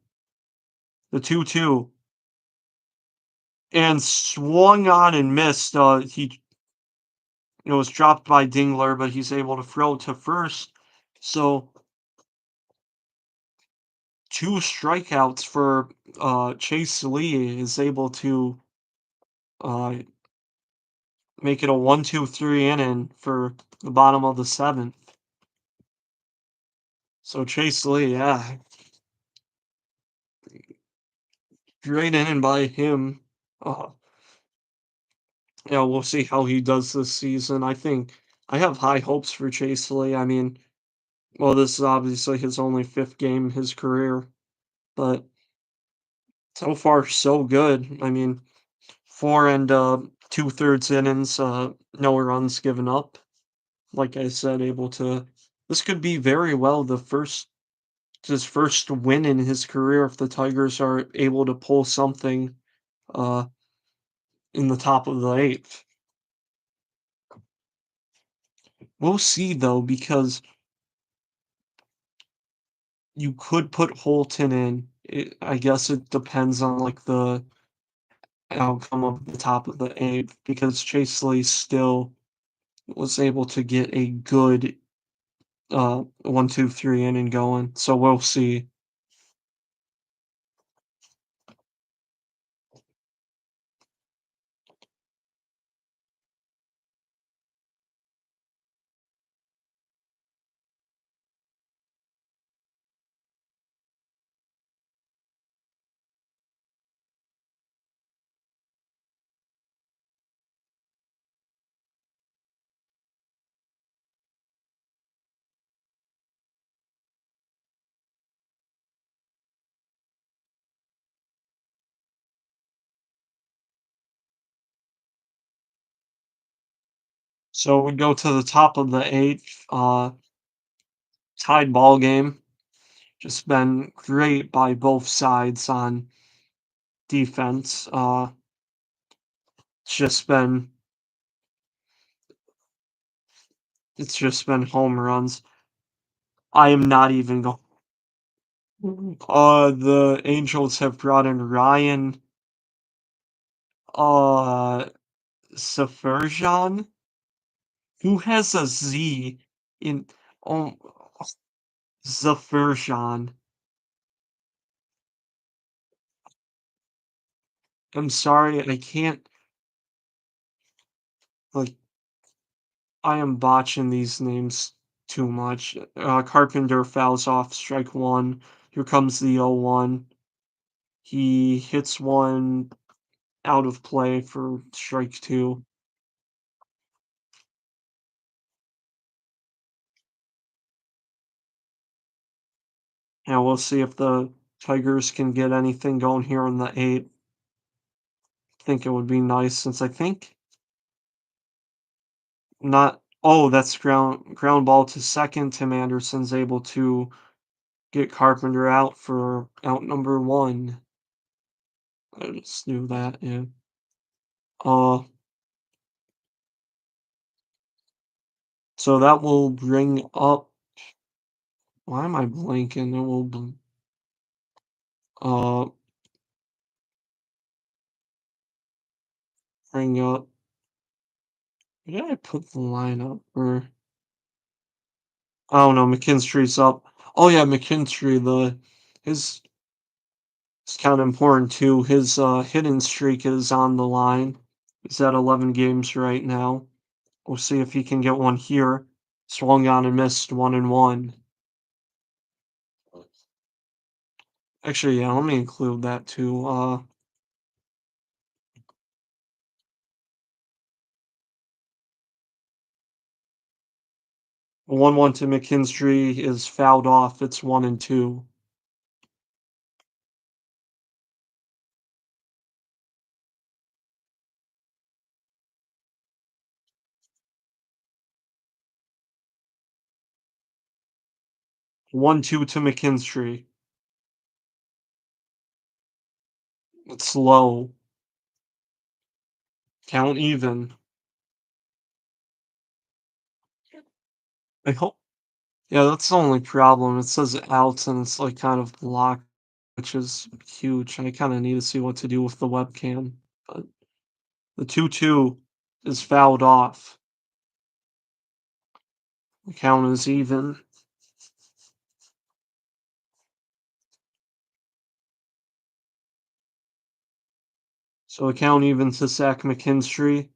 The 2-2. And swung on and missed. He It was dropped by Dingler, but he's able to throw to first. So 2 strikeouts for Chase Lee is able to uh, make it a 1-2-3 inning for the bottom of the 7th. So Chase Lee, yeah, great inning by him. Uh, yeah, we'll see how he does this season. I think I have high hopes for Chase Lee. I mean, well, this is obviously his only 5th game in his career, but so far so good. I mean, 4 and 2/3 innings, no runs given up. Like I said, able to. This could be very well his first win in his career if the Tigers are able to pull something uh, in the top of the 8th. We'll see though, because you could put Holton in. I guess it depends on like the outcome of the top of the 8th, because Chase Lee still was able to get a good 1, 2, 3 inning going. So we'll see. So we go to the top of the eighth, tied ball game. Just been great by both sides on defense. It's just been it's just been home runs. I am not even going. The Angels have brought in Ryan uh Safarjan, who has a Z in oh Zafarjan. I'm sorry, I can't like I am botching these names too much. Carpenter fouls off strike one. Here comes the 0-1. He hits one out of play for strike two. And we'll see if the Tigers can get anything going here in the eighth. Think it would be nice since I think not. Oh, that's ground ball to second. Tim Anderson's able to get Carpenter out for out number one. I just knew that. Yeah. Uh, so that will bring up. Why am I blanking? It will. Uh, bring up. Where did I put the lineup? Or I don't know. McKinstry's up. Oh yeah, McKinstry. His it's kind of important too. His hitting streak is on the line. He's at 11 games right now. We'll see if he can get one here. Swung on and missed 1-1. Actually, yeah, let me include that too. 1-1 to McKinstry is fouled off. It's 1-2. 1-2 to McKinstry. It's low. Count even. I hope. Yeah, that's the only problem. It says outs and it's like kind of blocked, which is huge. I kind of need to see what to do with the webcam. But the 2-2 is fouled off. The count is even. So the count even to Zach McKinstry.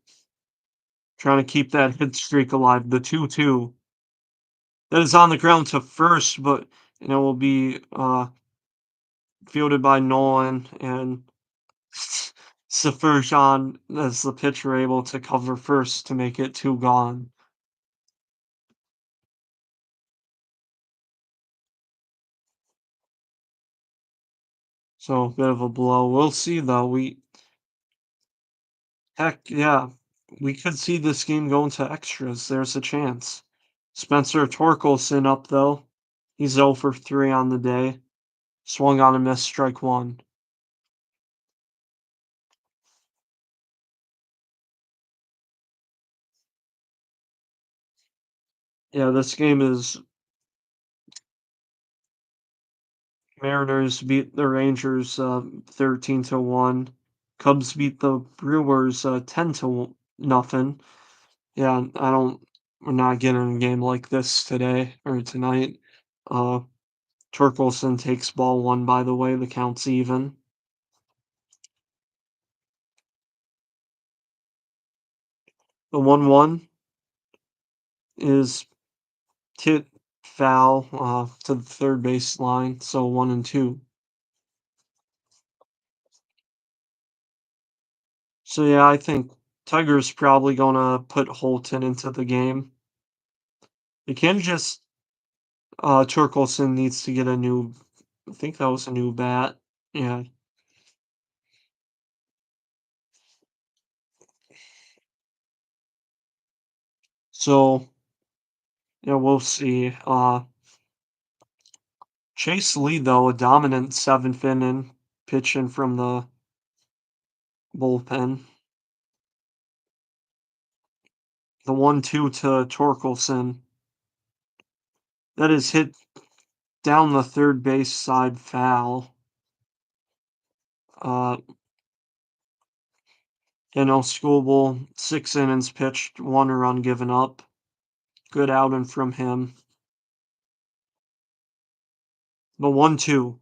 Trying to keep that hit streak alive. The 2-2. That is on the ground to first, but it will be fielded by Nolan and Safarjan as the pitcher able to cover first to make it two gone. So a bit of a blow. We'll see though. Heck yeah, we could see this game going to extras. There's a chance. Spencer Torkelson up though. He's 0 for 3 on the day. Swung on a miss, strike one. Yeah, this game is Mariners beat the Rangers 13-1. Cubs beat the Brewers 10 to nothing. Yeah, I don't. We're not getting a game like this today or tonight. Uh, Torkelson takes ball one. By the way, the count's even. The 1-1 is hit foul to the third base line, so 1-2. So yeah, I think Tiger's probably gonna put Holton into the game. You can't just Torkelson needs to get a new. I think that was a new bat. Yeah, So, yeah, we'll see. Chase Lee, though, a dominant seventh inning pitching from the bullpen. The 1-2 to Torkelson. That is hit down the third base side foul. Uh, Skubal, 6 innings pitched, 1 run given up. Good outing from him. The 1-2.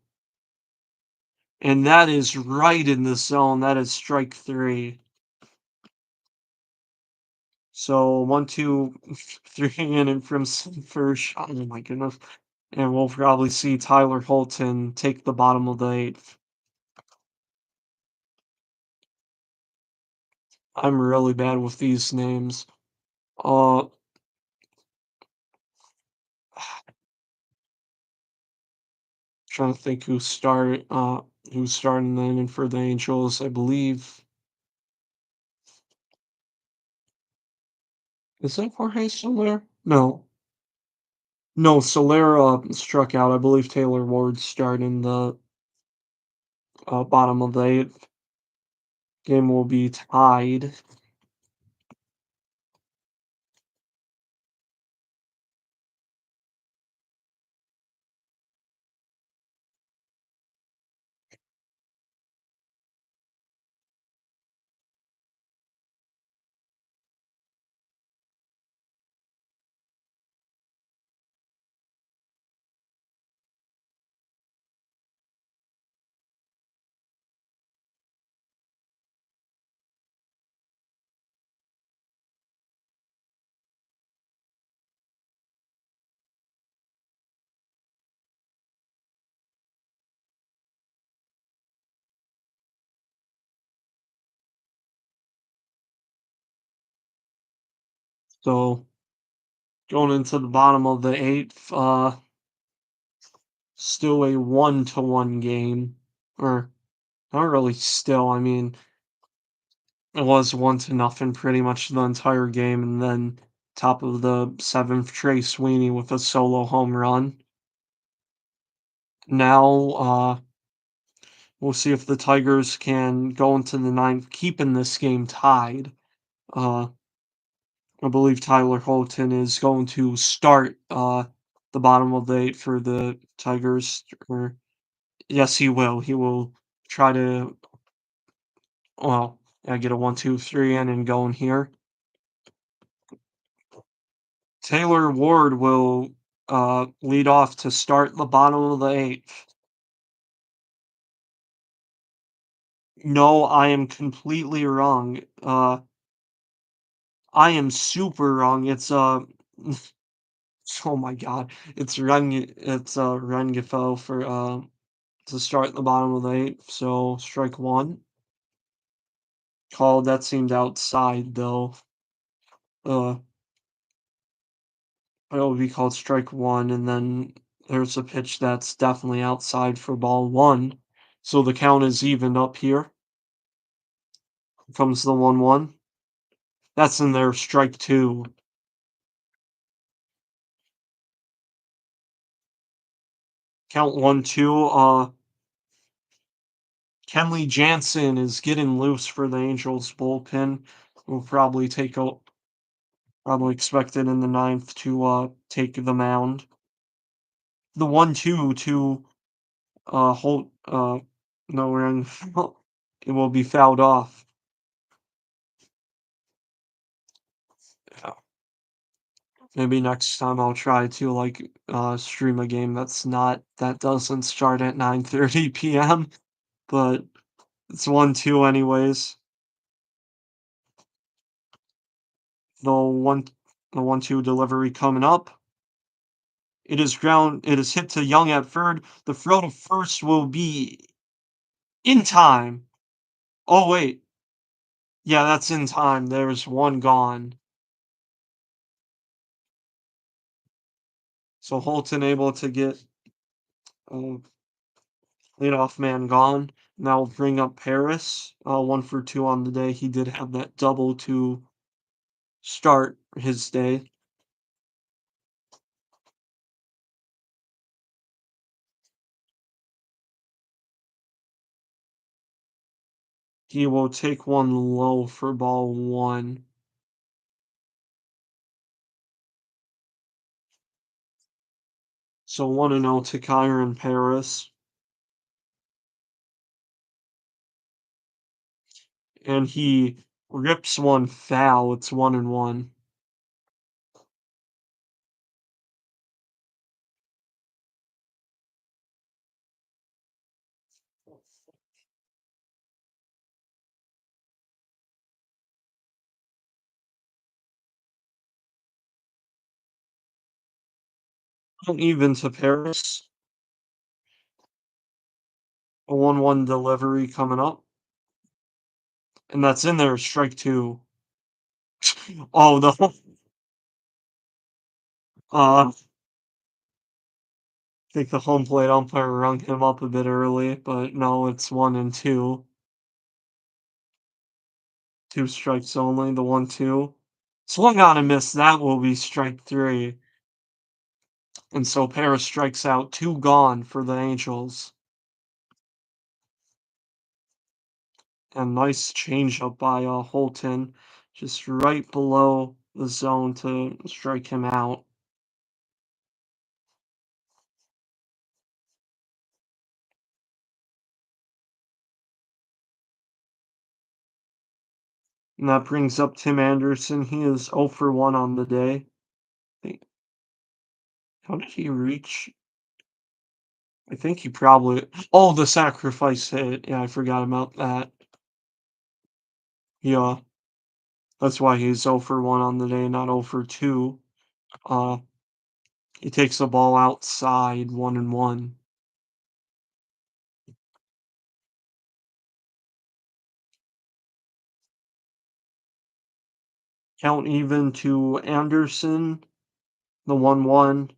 And that is right in the zone. That is strike three. So 1-2, 3 inning from first. Oh my goodness. And we'll probably see Tyler Holton take the bottom of the eighth. I'm really bad with these names. Uh, Trying to think who's starting the inning for the Angels. I believe is that Jorge Soler? No, no. Soler struck out. I believe Taylor Ward starting the bottom of the eighth. Game will be tied. So going into the bottom of the eighth, still a 1-1 game, or not really still. I mean, it was 1-0 pretty much the entire game, and then top of the seventh, Trey Sweeney with a solo home run. Now, we'll see if the Tigers can go into the ninth, keeping this game tied. Uh, I believe Tyler Holton is going to start the bottom of the eighth for the Tigers. Or yes, he will. He will try to well, yeah, get a 1-2-3 in and going here. Taylor Ward will lead off to start the bottom of the eighth. No, I am completely wrong. I am super wrong. It's oh my god, it's Rengifo for to start the bottom of the eighth. So strike one. Called that seemed outside though. Uh, it will be called strike one, and then there's a pitch that's definitely outside for ball one. So the count is even up here. Comes the 1-1. That's in there, strike two. Count 1-2. Kenley Jansen is getting loose for the Angels bullpen. Will probably probably expected in the ninth to take the mound. The 1-2 to Holt no run. It will be fouled off. Yeah. Maybe next time I'll try to stream a game that doesn't start at 9:30 p.m. But it's 1-2 anyways. The one the 1-2 delivery coming up. It is hit to Young at third. The throw to first will be in time. Oh wait. Yeah, that's in time. There's one gone. So Holton able to get uh, leadoff man gone. Now we'll bring up Paris. 1 for 2 on the day. He did have that double to start his day. He will take one low for ball one. So 1-0 to Kyron Paris. And he rips one foul. It's 1-1. Even to Paris. A 1-1 delivery coming up. And that's in there, strike two. Oh, I think the home plate umpire rung him up a bit early, but no, it's 1-2. Two strikes only, the 1-2. Swung on and missed, that will be strike three. And so Paris strikes out, two gone for the Angels. And nice changeup by Holton, just right below the zone to strike him out. And that brings up Tim Anderson. He is 0 for 1 on the day. How did he reach? I think he probably. Oh, the sacrifice hit. Yeah, I forgot about that. Yeah, that's why he's 0 for 1 on the day, not 0 for 2. Uh, he takes the ball outside, 1-1. Count even to Anderson. The 1-1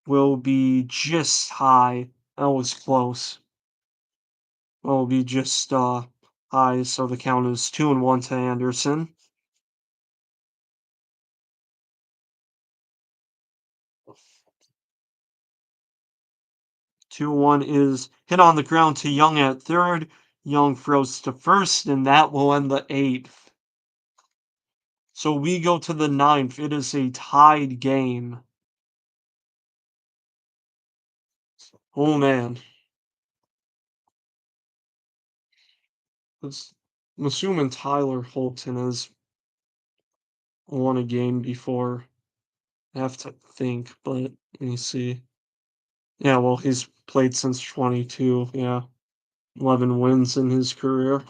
will be just high. That was close. Will be just high, so the count is 2-1 to Anderson. 2-1 is hit on the ground to Young at third. Young throws to first, and that will end the eighth. So we go to the ninth. It is a tied game. Oh man. I'm assuming Tyler Holton has won a game before. I have to think, but let me see. Yeah, well, he's played since 22. Yeah, 11 wins in his career.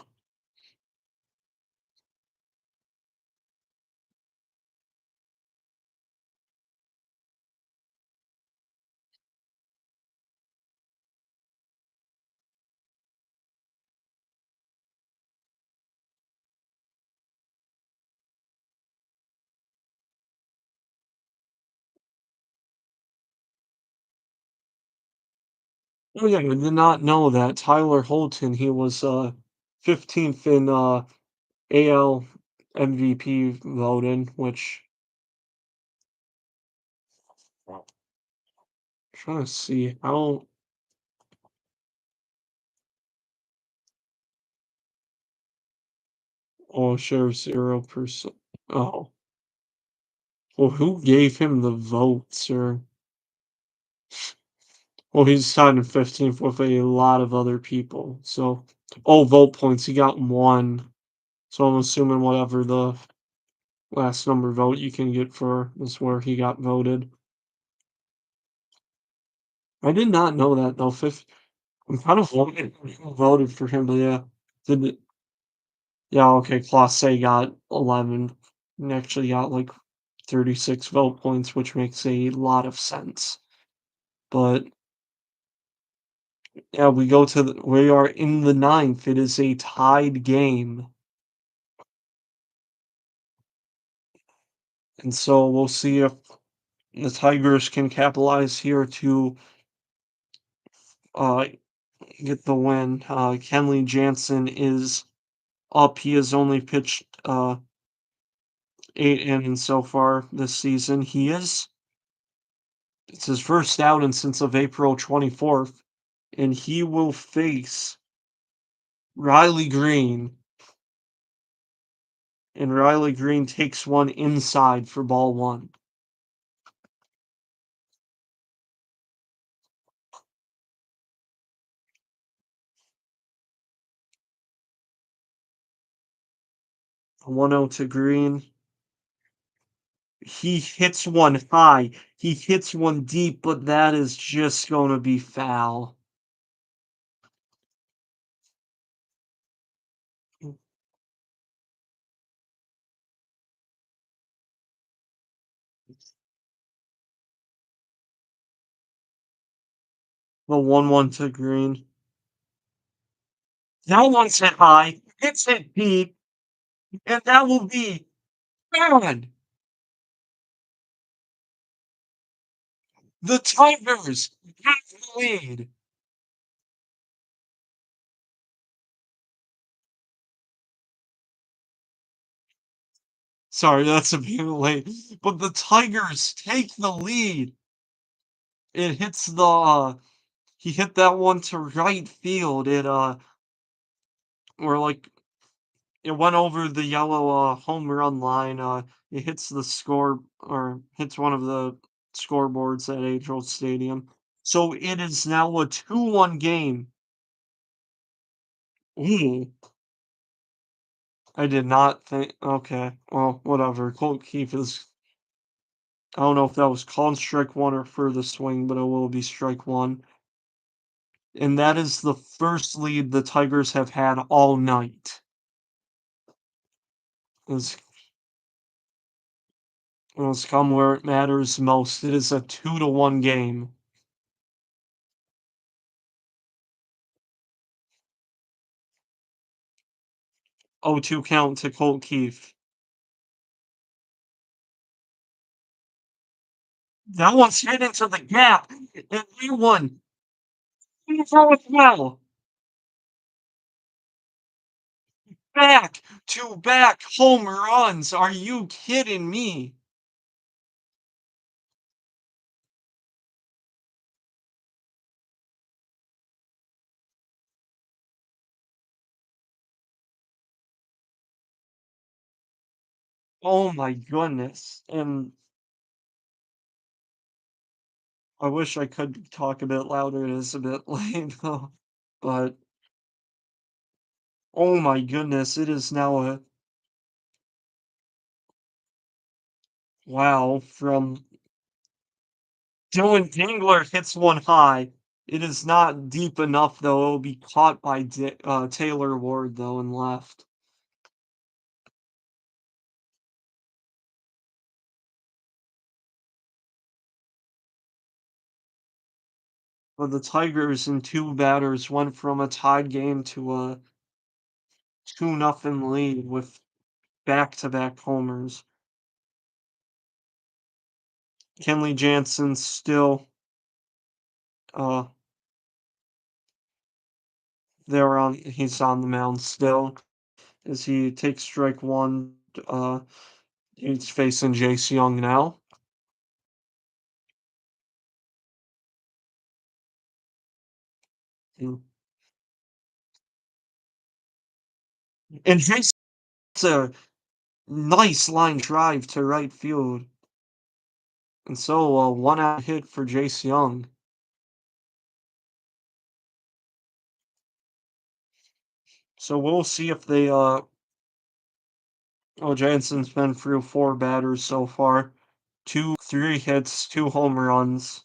Oh yeah, I did not know that Tyler Holton, he was 15th in AL MVP voting, which trying to see how. Oh, sure, 0%. Oh, well, who gave him the vote, sir? Well, he's tied in 15th with a lot of other people. So, oh, vote points. He got one. So I'm assuming whatever the last number vote you can get for is where he got voted. I did not know that though. I'm kind of wondering who voted for him, but yeah, did it, yeah, okay. Clase got 11 and actually got like 36 vote points, which makes a lot of sense. But yeah, we are in the ninth. It is a tied game. And so we'll see if the Tigers can capitalize here to uh, get the win. Kenley Jansen is up. He has only pitched 8 innings so far this season. It's his first outing since of April 24th, and he will face Riley Green, and Riley Green takes one inside for ball one. A 1-0 to Green. He hits one high. He hits one deep, but that is just going to be foul. The 1-1 to Green. That one's hit high. It's hit deep, and that will be gone. The Tigers have the lead. Sorry, that's a bit late. But the Tigers take the lead. It hits he hit that one to right field. Or like it went over the yellow home run line. It hits the score or hits one of the scoreboards at Angel Stadium. So it is now a 2-1 game. Ooh, I did not think. Okay, well, whatever. Colt Keith is. I don't know if that was called strike one or further swing, but it will be strike one. And that is the first lead the Tigers have had all night. It's, it's come where it matters most. It is a 2-1 game. 0-2 count to Colt Keith. That one's hit into the gap, and that one throw it well. Back to back home runs. Are you kidding me? Oh my goodness. And I wish I could talk a bit louder. It is a bit late though. But oh my goodness, it is now a wow from Dylan Dingler hits one high. It is not deep enough though. It will be caught by Taylor Ward though and left. But the Tigers and two batters went from a tied game to a 2-0 lead with back-to-back homers. Kenley Jansen still uh he's on the mound still as he takes strike one. He's facing Jace Young now. And Jace a nice line drive to right field. And so a 1-out hit for Jace Young. So we'll see if they Jansen's been through four batters so far. Three hits, two home runs,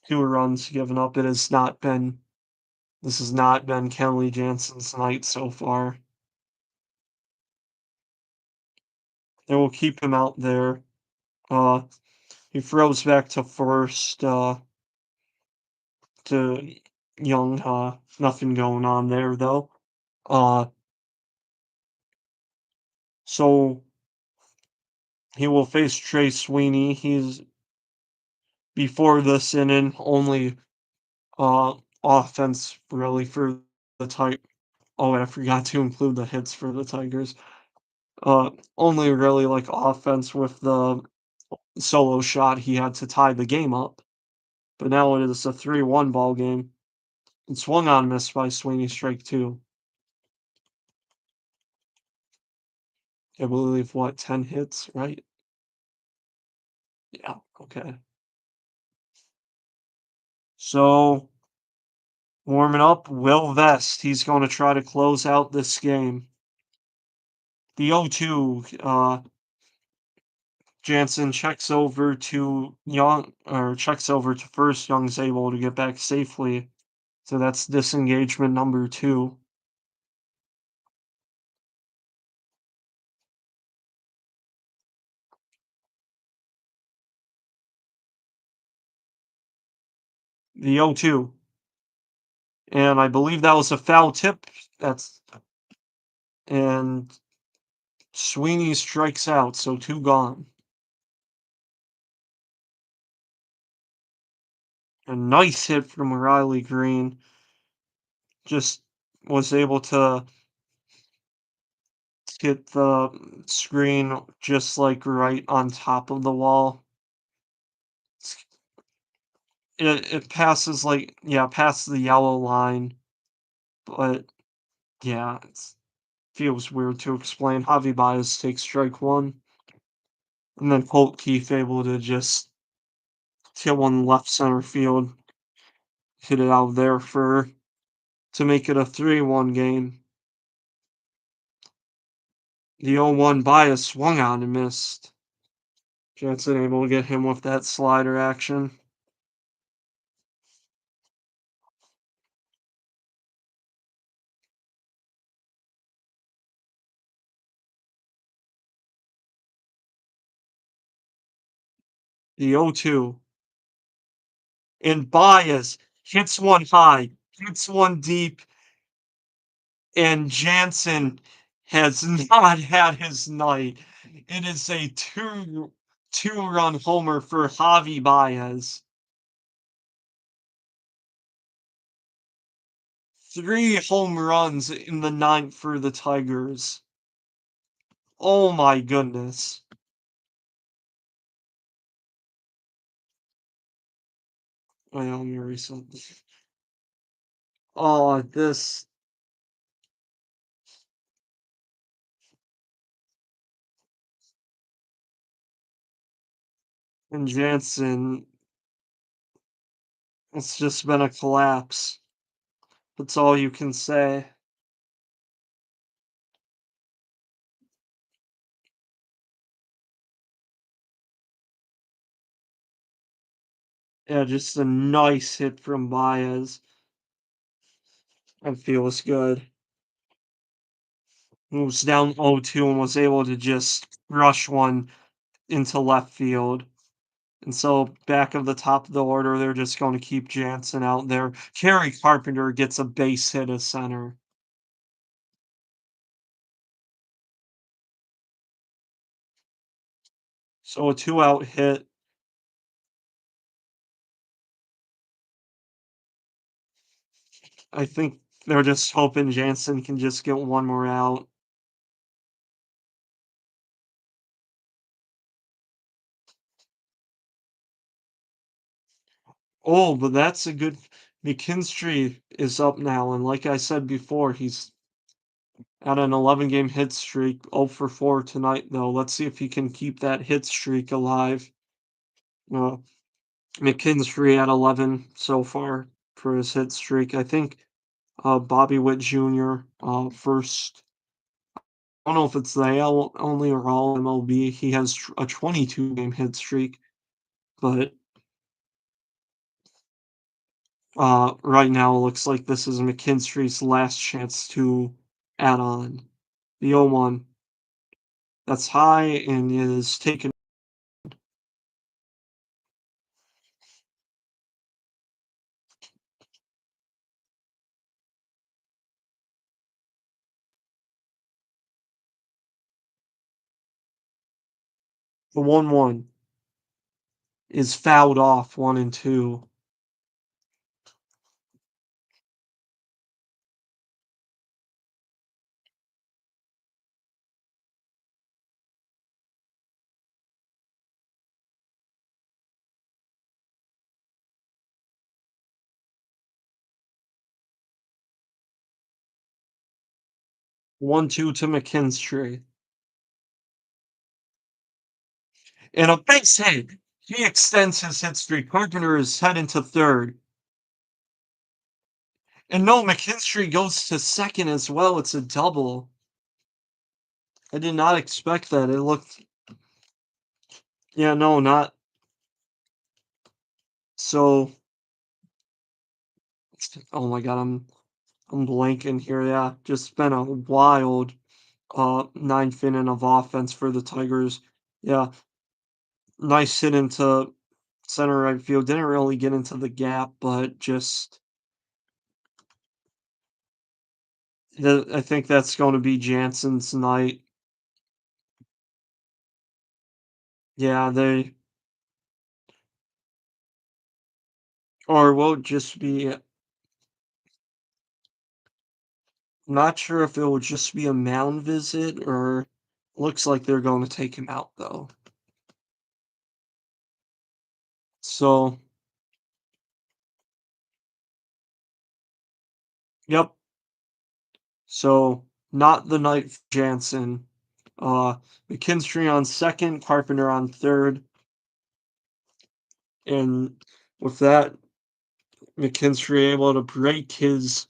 two runs given up. This has not been Kenley Jansen's night so far. They will keep him out there. Uh, he throws back to first, to Young. Nothing going on there though. Uh, so he will face Trey Sweeney. He's before this inning only offense really for the type. Oh, and I forgot to include the hits for the Tigers. Only really like offense with the solo shot he had to tie the game up. But now it is a 3-1 ball game. And swung on missed by Sweeney strike two. I believe what 10 hits, right? Yeah, okay. So warming up, Will Vest. He's going to try to close out this game. The 0-2, Jansen checks over to Young, or checks over to first. Young's able to get back safely. So that's disengagement number two. The 0-2. And I believe that was a foul tip. That's and Sweeney strikes out, so two gone. A nice hit from Riley Green. Just was able to get the screen just like right on top of the wall. It passes like yeah, past the yellow line, but yeah, it feels weird to explain. Javi Baez takes strike one, and then Colt Keith able to just hit one left center field, hit it out there for to make it a 3-1 game. The 0-1 Baez swung on and missed. Jansen able to get him with that slider action. The 0-2. And Baez hits one high, hits one deep, and Jansen has not had his night. It is a two-run homer for Javi Baez. 3 home runs in the ninth for the Tigers. Oh my goodness. Wait, let me reset. Oh, this and Jansen, it's just been a collapse. That's all you can say. Yeah, just a nice hit from Baez. That feels good. Moves down 0-2 and was able to just rush one into left field. And so back of the top of the order, they're just going to keep Jansen out there. Kerry Carpenter gets a base hit as center. So a two-out hit. I think they're just hoping Jansen can just get one more out. Oh, but that's a good. McKinstry is up now, and like I said before, he's at an 11-game hit streak. 0 for 4 tonight, though. Let's see if he can keep that hit streak alive. Uh, McKinstry at 11 so far for his hit streak. I think Bobby Witt Jr. First. I don't know if it's the AL only or all MLB. He has a 22-game hit streak, but right now it looks like this is McKinstry's last chance to add on. The 0-1. That's high and is taken the 1-1 is fouled off 1 and 2. 1-2 to McKinstry. And a base hit. He extends his hit streak. Carpenter is heading to third. And no, McKinstry goes to second as well. It's a double. I did not expect that. It looked, yeah, no, not so. Oh my God, I'm blanking here. Yeah, just been a wild ninth inning of offense for the Tigers. Yeah, nice hit into center right field. Didn't really get into the gap, but just I think that's going to be Jansen's night. Yeah, they or will just be. Not sure if it will just be a mound visit or looks like they're going to take him out though. So, yep. So not the night for Jansen. Uh, McKinstry on second, Carpenter on third, and with that, McKinstry able to break his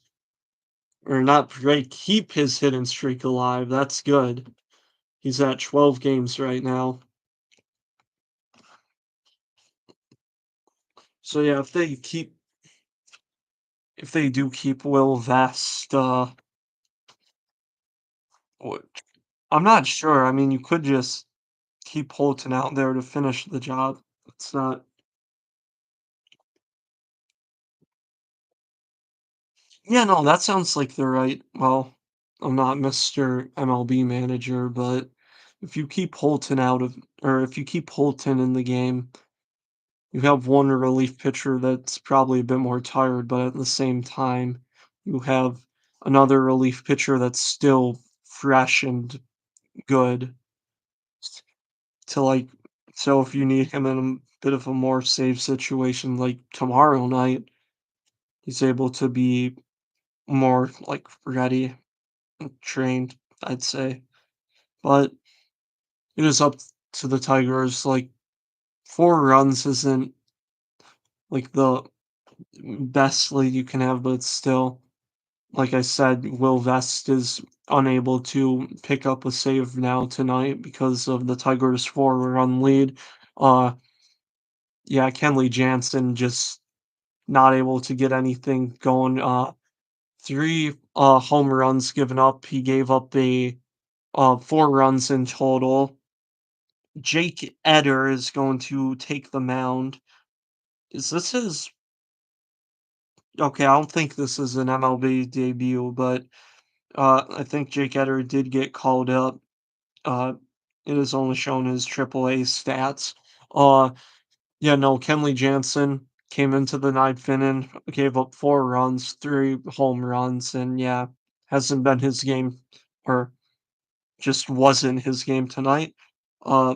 or not break, keep his hidden streak alive. That's good. He's at 12 games right now. So yeah, if they do keep Will Vest, w- I'm not sure. I mean, you could just keep Holton out there to finish the job. It's not. Yeah, no, that sounds like the right. Well, I'm not Mr. MLB manager, but if you keep Holton out of, or if you keep Holton in the game, you have one relief pitcher that's probably a bit more tired, but at the same time, you have another relief pitcher that's still fresh and good to like. So if you need him in a bit of a more safe situation, like tomorrow night, he's able to be more like ready and trained, I'd say. But it is up to the Tigers. Like 4 runs isn't like the best lead you can have, but it's still, like I said, Will Vest is unable to pick up a save now tonight because of the Tigers' 4-run lead. Uh, yeah, Kenley Jansen just not able to get anything going. Three home runs given up. He gave up 4 runs in total. Jake Eder is going to take the mound. Is this his? Okay, I don't think this is an MLB debut, but I think Jake Eder did get called up. Uh, it is only shown his AAA stats. Uh, yeah, no, Kenley Jansen came into the ninth inning, gave up 4 runs, 3 home runs, and yeah, hasn't been his game, or just wasn't his game tonight. Uh,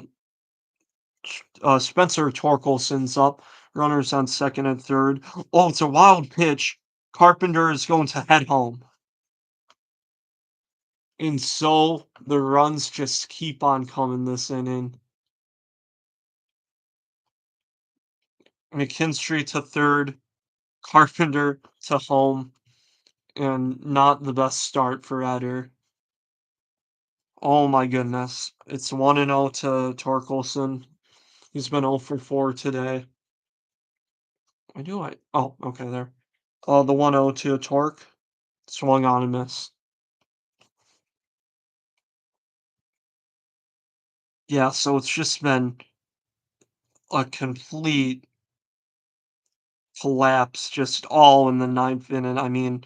Spencer Torkelson's up, runners on second and third. Oh, it's a wild pitch. Carpenter is going to head home. And so the runs just keep on coming this inning. McKinstry to third, Carpenter to home, and not the best start for Eder. Oh my goodness. It's 1-0 to Torkelson. He's been 0 for 4 today. I do I? Oh, okay, there. The 1-0 to Torque. Swung on and missed. Yeah, so it's just been a complete collapse, just all in the ninth inning. I mean,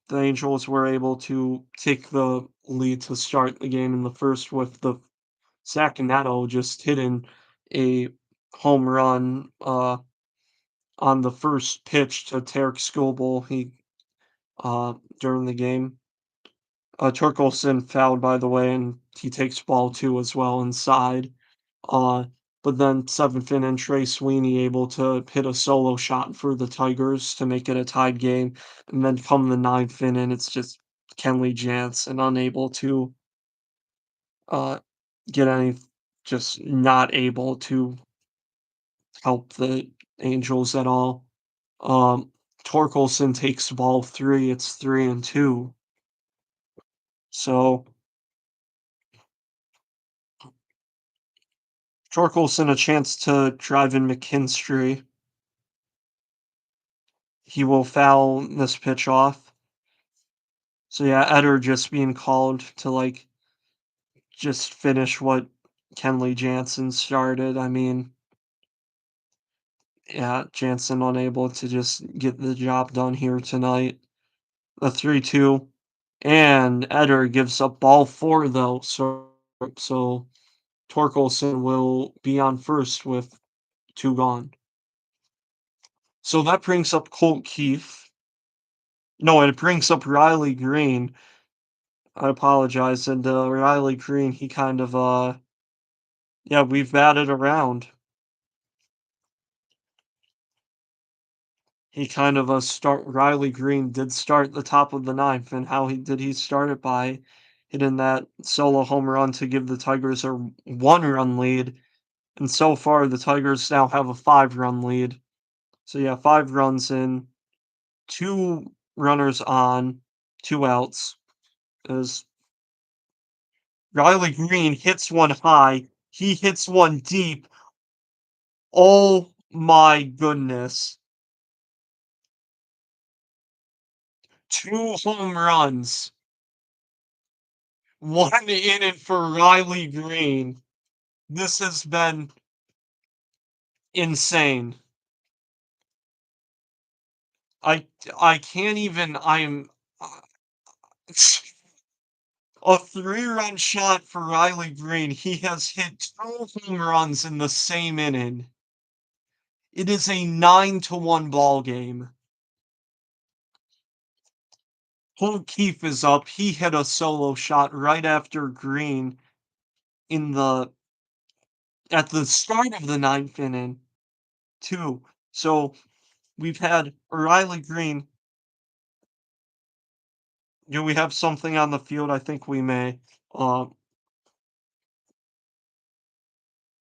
the Angels were able to take the lead to start the game in the first with the Sacramento just hitting a home run on the first pitch to Tarek Skubal. He during the game. Torkelson fouled, by the way, and he takes ball two as well inside. Uh, but then seventh inning, Trey Sweeney able to hit a solo shot for the Tigers to make it a tied game. And then come the ninth inning, it's just Kenley Jansen unable to uh get any just not able to help the Angels at all. Um Torkelson takes ball 3, it's 3-2. So Torkelson a chance to drive in McKinstry. He will foul this pitch off. So yeah, Eder just being called to just finish what Kenley Jansen started. I mean, yeah, Jansen unable to just get the job done here tonight. The 3-2. And Eder gives up ball 4 though, so Torkelson will be on first with 2 gone. So that brings up Colt Keefe. No, it brings up Riley Green. I apologize. And Riley Green, he kind of yeah, we've batted around. He kind of start Riley Green did start the top of the ninth, and he start it by hitting that solo home run to give the Tigers a 1-run lead, and so far the Tigers now have a 5-run lead. So yeah, 5 runs in, 2 runners on, 2 outs. As Riley Green hits one high, he hits one deep. Oh my goodness. 2 home runs. 1 inning for Riley Green. This has been insane. I I can't even I'm a 3-run shot for Riley Green. He has hit 2 home runs in the same inning. It is a 9-1 ball game. Holt Keefe is up. He hit a solo shot right after Green in the at the start of the ninth inning, too. So we've had Riley Green. Do we have something on the field? I think we may. Uh,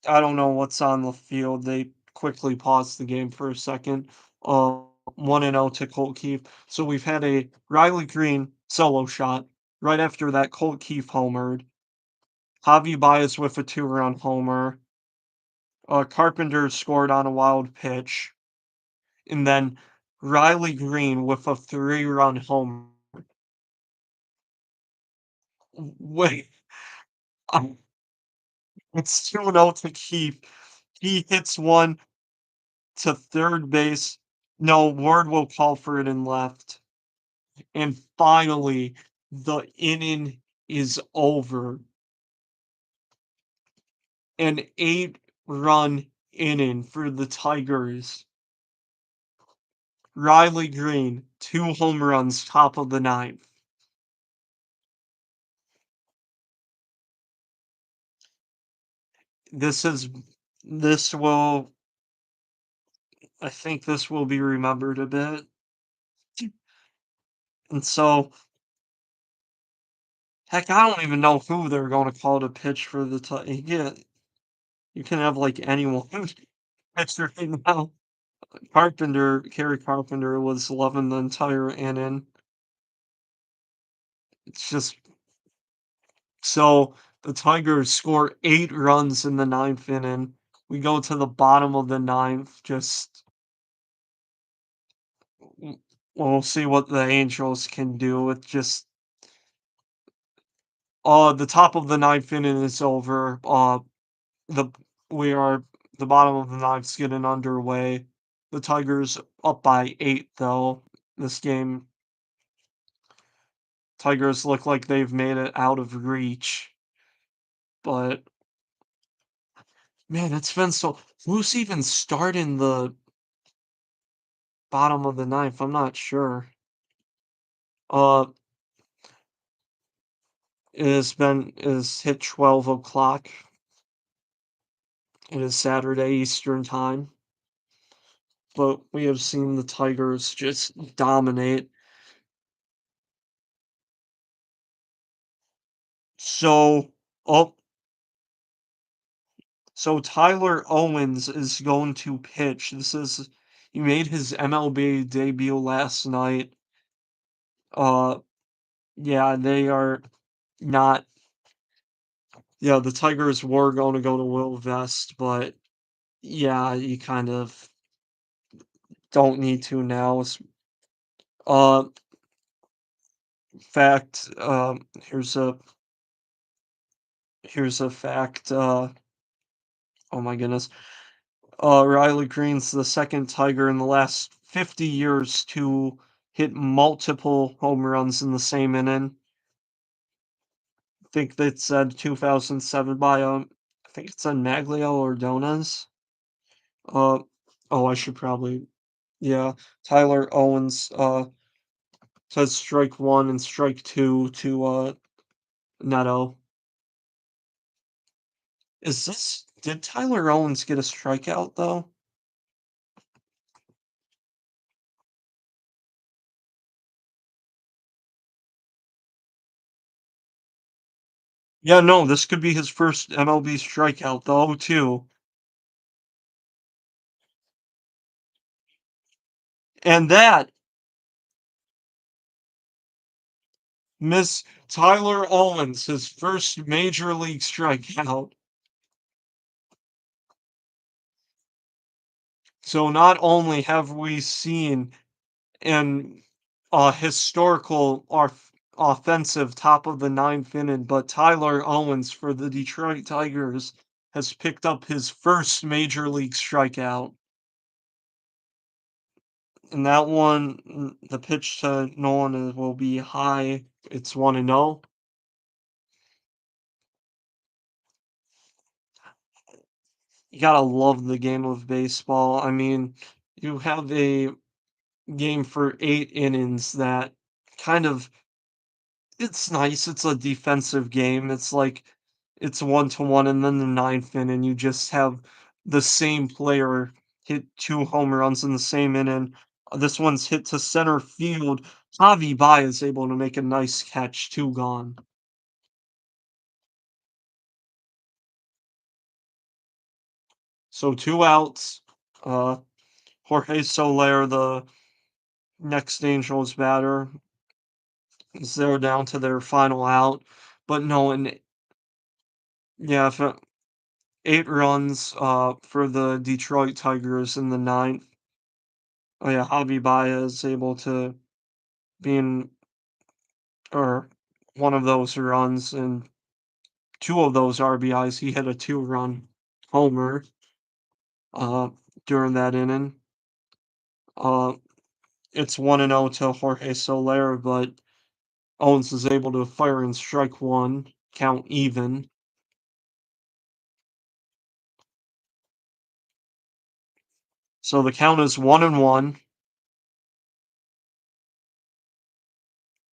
I don't know what's on the field. They quickly paused the game for a second. 1-0 to Colt Keefe. So we've had a Riley Green solo shot right after that Colt Keefe homered. Javi Baez with a 2-run homer. Carpenter scored on a wild pitch. And then Riley Green with a 3-run homer. Wait, um, it's 2-0 to Keefe. He hits one to third base. No, Ward will call for it in left. And finally, the inning is over. An 8-run inning for the Tigers. Riley Green, 2 home runs, top of the ninth. This is this will I think this will be remembered a bit. And so, heck, I don't even know who they're going to call to pitch for the yeah, you can have like anyone pitch right now. Kerry Carpenter was loving the entire inning. It's just so the Tigers score 8 runs in the ninth inning. We go to the bottom of the ninth. Just we'll see what the Angels can do. It just the top of the ninth inning is over. The we are the bottom of the ninth's getting underway. The Tigers up by 8 though. This game, Tigers look like they've made it out of reach. But man, it's been so who's even starting the bottom of the ninth? I'm not sure. Uh it has hit 12 o'clock. It is Saturday Eastern time. But we have seen the Tigers just dominate. So, oh, so Tyler Owens is going to pitch. He made his MLB debut last night. Uh, yeah, they are not. Yeah, the Tigers were going to go to Will Vest, but yeah, you kind of don't need to now. Uh, fact. Here's a fact. Oh my goodness. Riley Green's the second Tiger in the last 50 years to hit multiple home runs in the same inning. I think that said 2007 by I think it said Maglio Ordonez. Uh, oh, I should probably, yeah. Tyler Owens says strike one and strike two to Neto. Did Tyler Owens get a strikeout though? Yeah, no, this could be his first MLB strikeout though too. And that Miss Tyler Owens, his first major league strikeout. So not only have we seen an historical offensive top of the ninth inning, but Tyler Owens for the Detroit Tigers has picked up his first major league strikeout. And that one, the pitch to Nolan will be high. It's 1-0. You gotta love the game of baseball. I mean, you have a game for 8 innings that kind of it's nice, it's a defensive game, it's 1-1, and then the 9th inning, you just have the same player hit 2 home runs in the same inning. This one's hit to center field. Javi Baez is able to make a nice catch, 2 gone. So 2 outs. Uh, Jorge Soler, the next Angels batter, is there down to their final out. But no, and yeah, if 8 runs, for the Detroit Tigers in the ninth. Oh, yeah, Javi Baez able to be in or one of those runs, and 2 of those RBIs, he hit a 2-run homer, uh, during that inning. Uh, it's 1-0 to Jorge Soler, but Owens is able to fire in strike 1, count even. So the count is 1-1.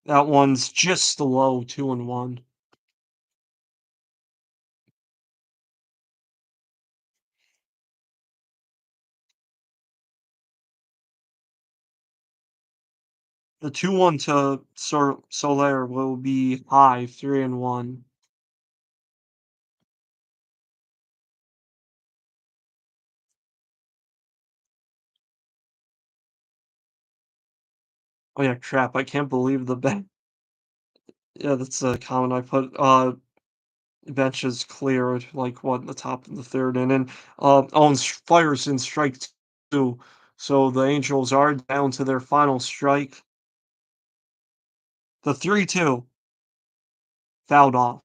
That one's just low, 2-1. The 2-1 to Soler will be high, 3-1. Oh, yeah, crap, I can't believe the bench. Yeah, that's a comment I put, bench is cleared, like, what, the top of the 3rd inning. Owens fires in strike 2, so the Angels are down to their final strike. The 3-2 fouled off.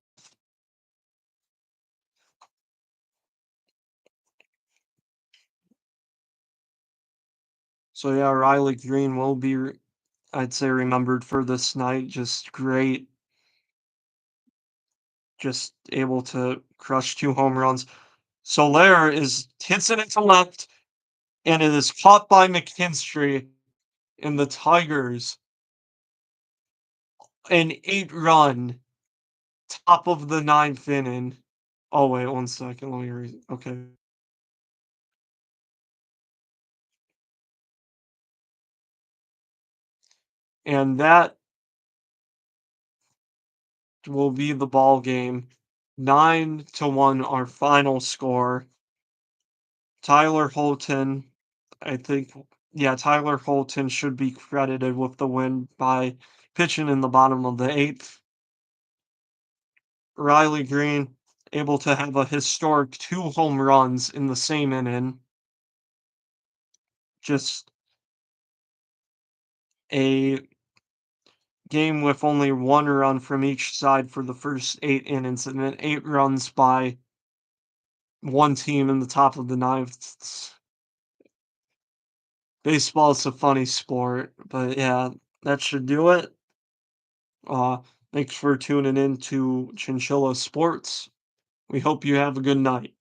So, yeah, Riley Green will be, I'd say, remembered for this night. Just great, just able to crush 2 home runs. Soler is hits it into left, and it is caught by McKinstry, and the Tigers, an 8-run, top of the 9th inning. Oh, wait, 1 second, let me okay. And that will be the ball game. 9-1 our final score. Tyler Holton, I think, yeah, Tyler Holton should be credited with the win by pitching in the bottom of the eighth. Riley Green able to have a historic 2 home runs in the same inning. Just a game with only 1 run from each side for the first 8 innings, and then 8 runs by one team in the top of the ninth. Baseball is a funny sport, but yeah, that should do it. Uh, Thanks for tuning in to Chinchilla Sports. We hope you have a good night.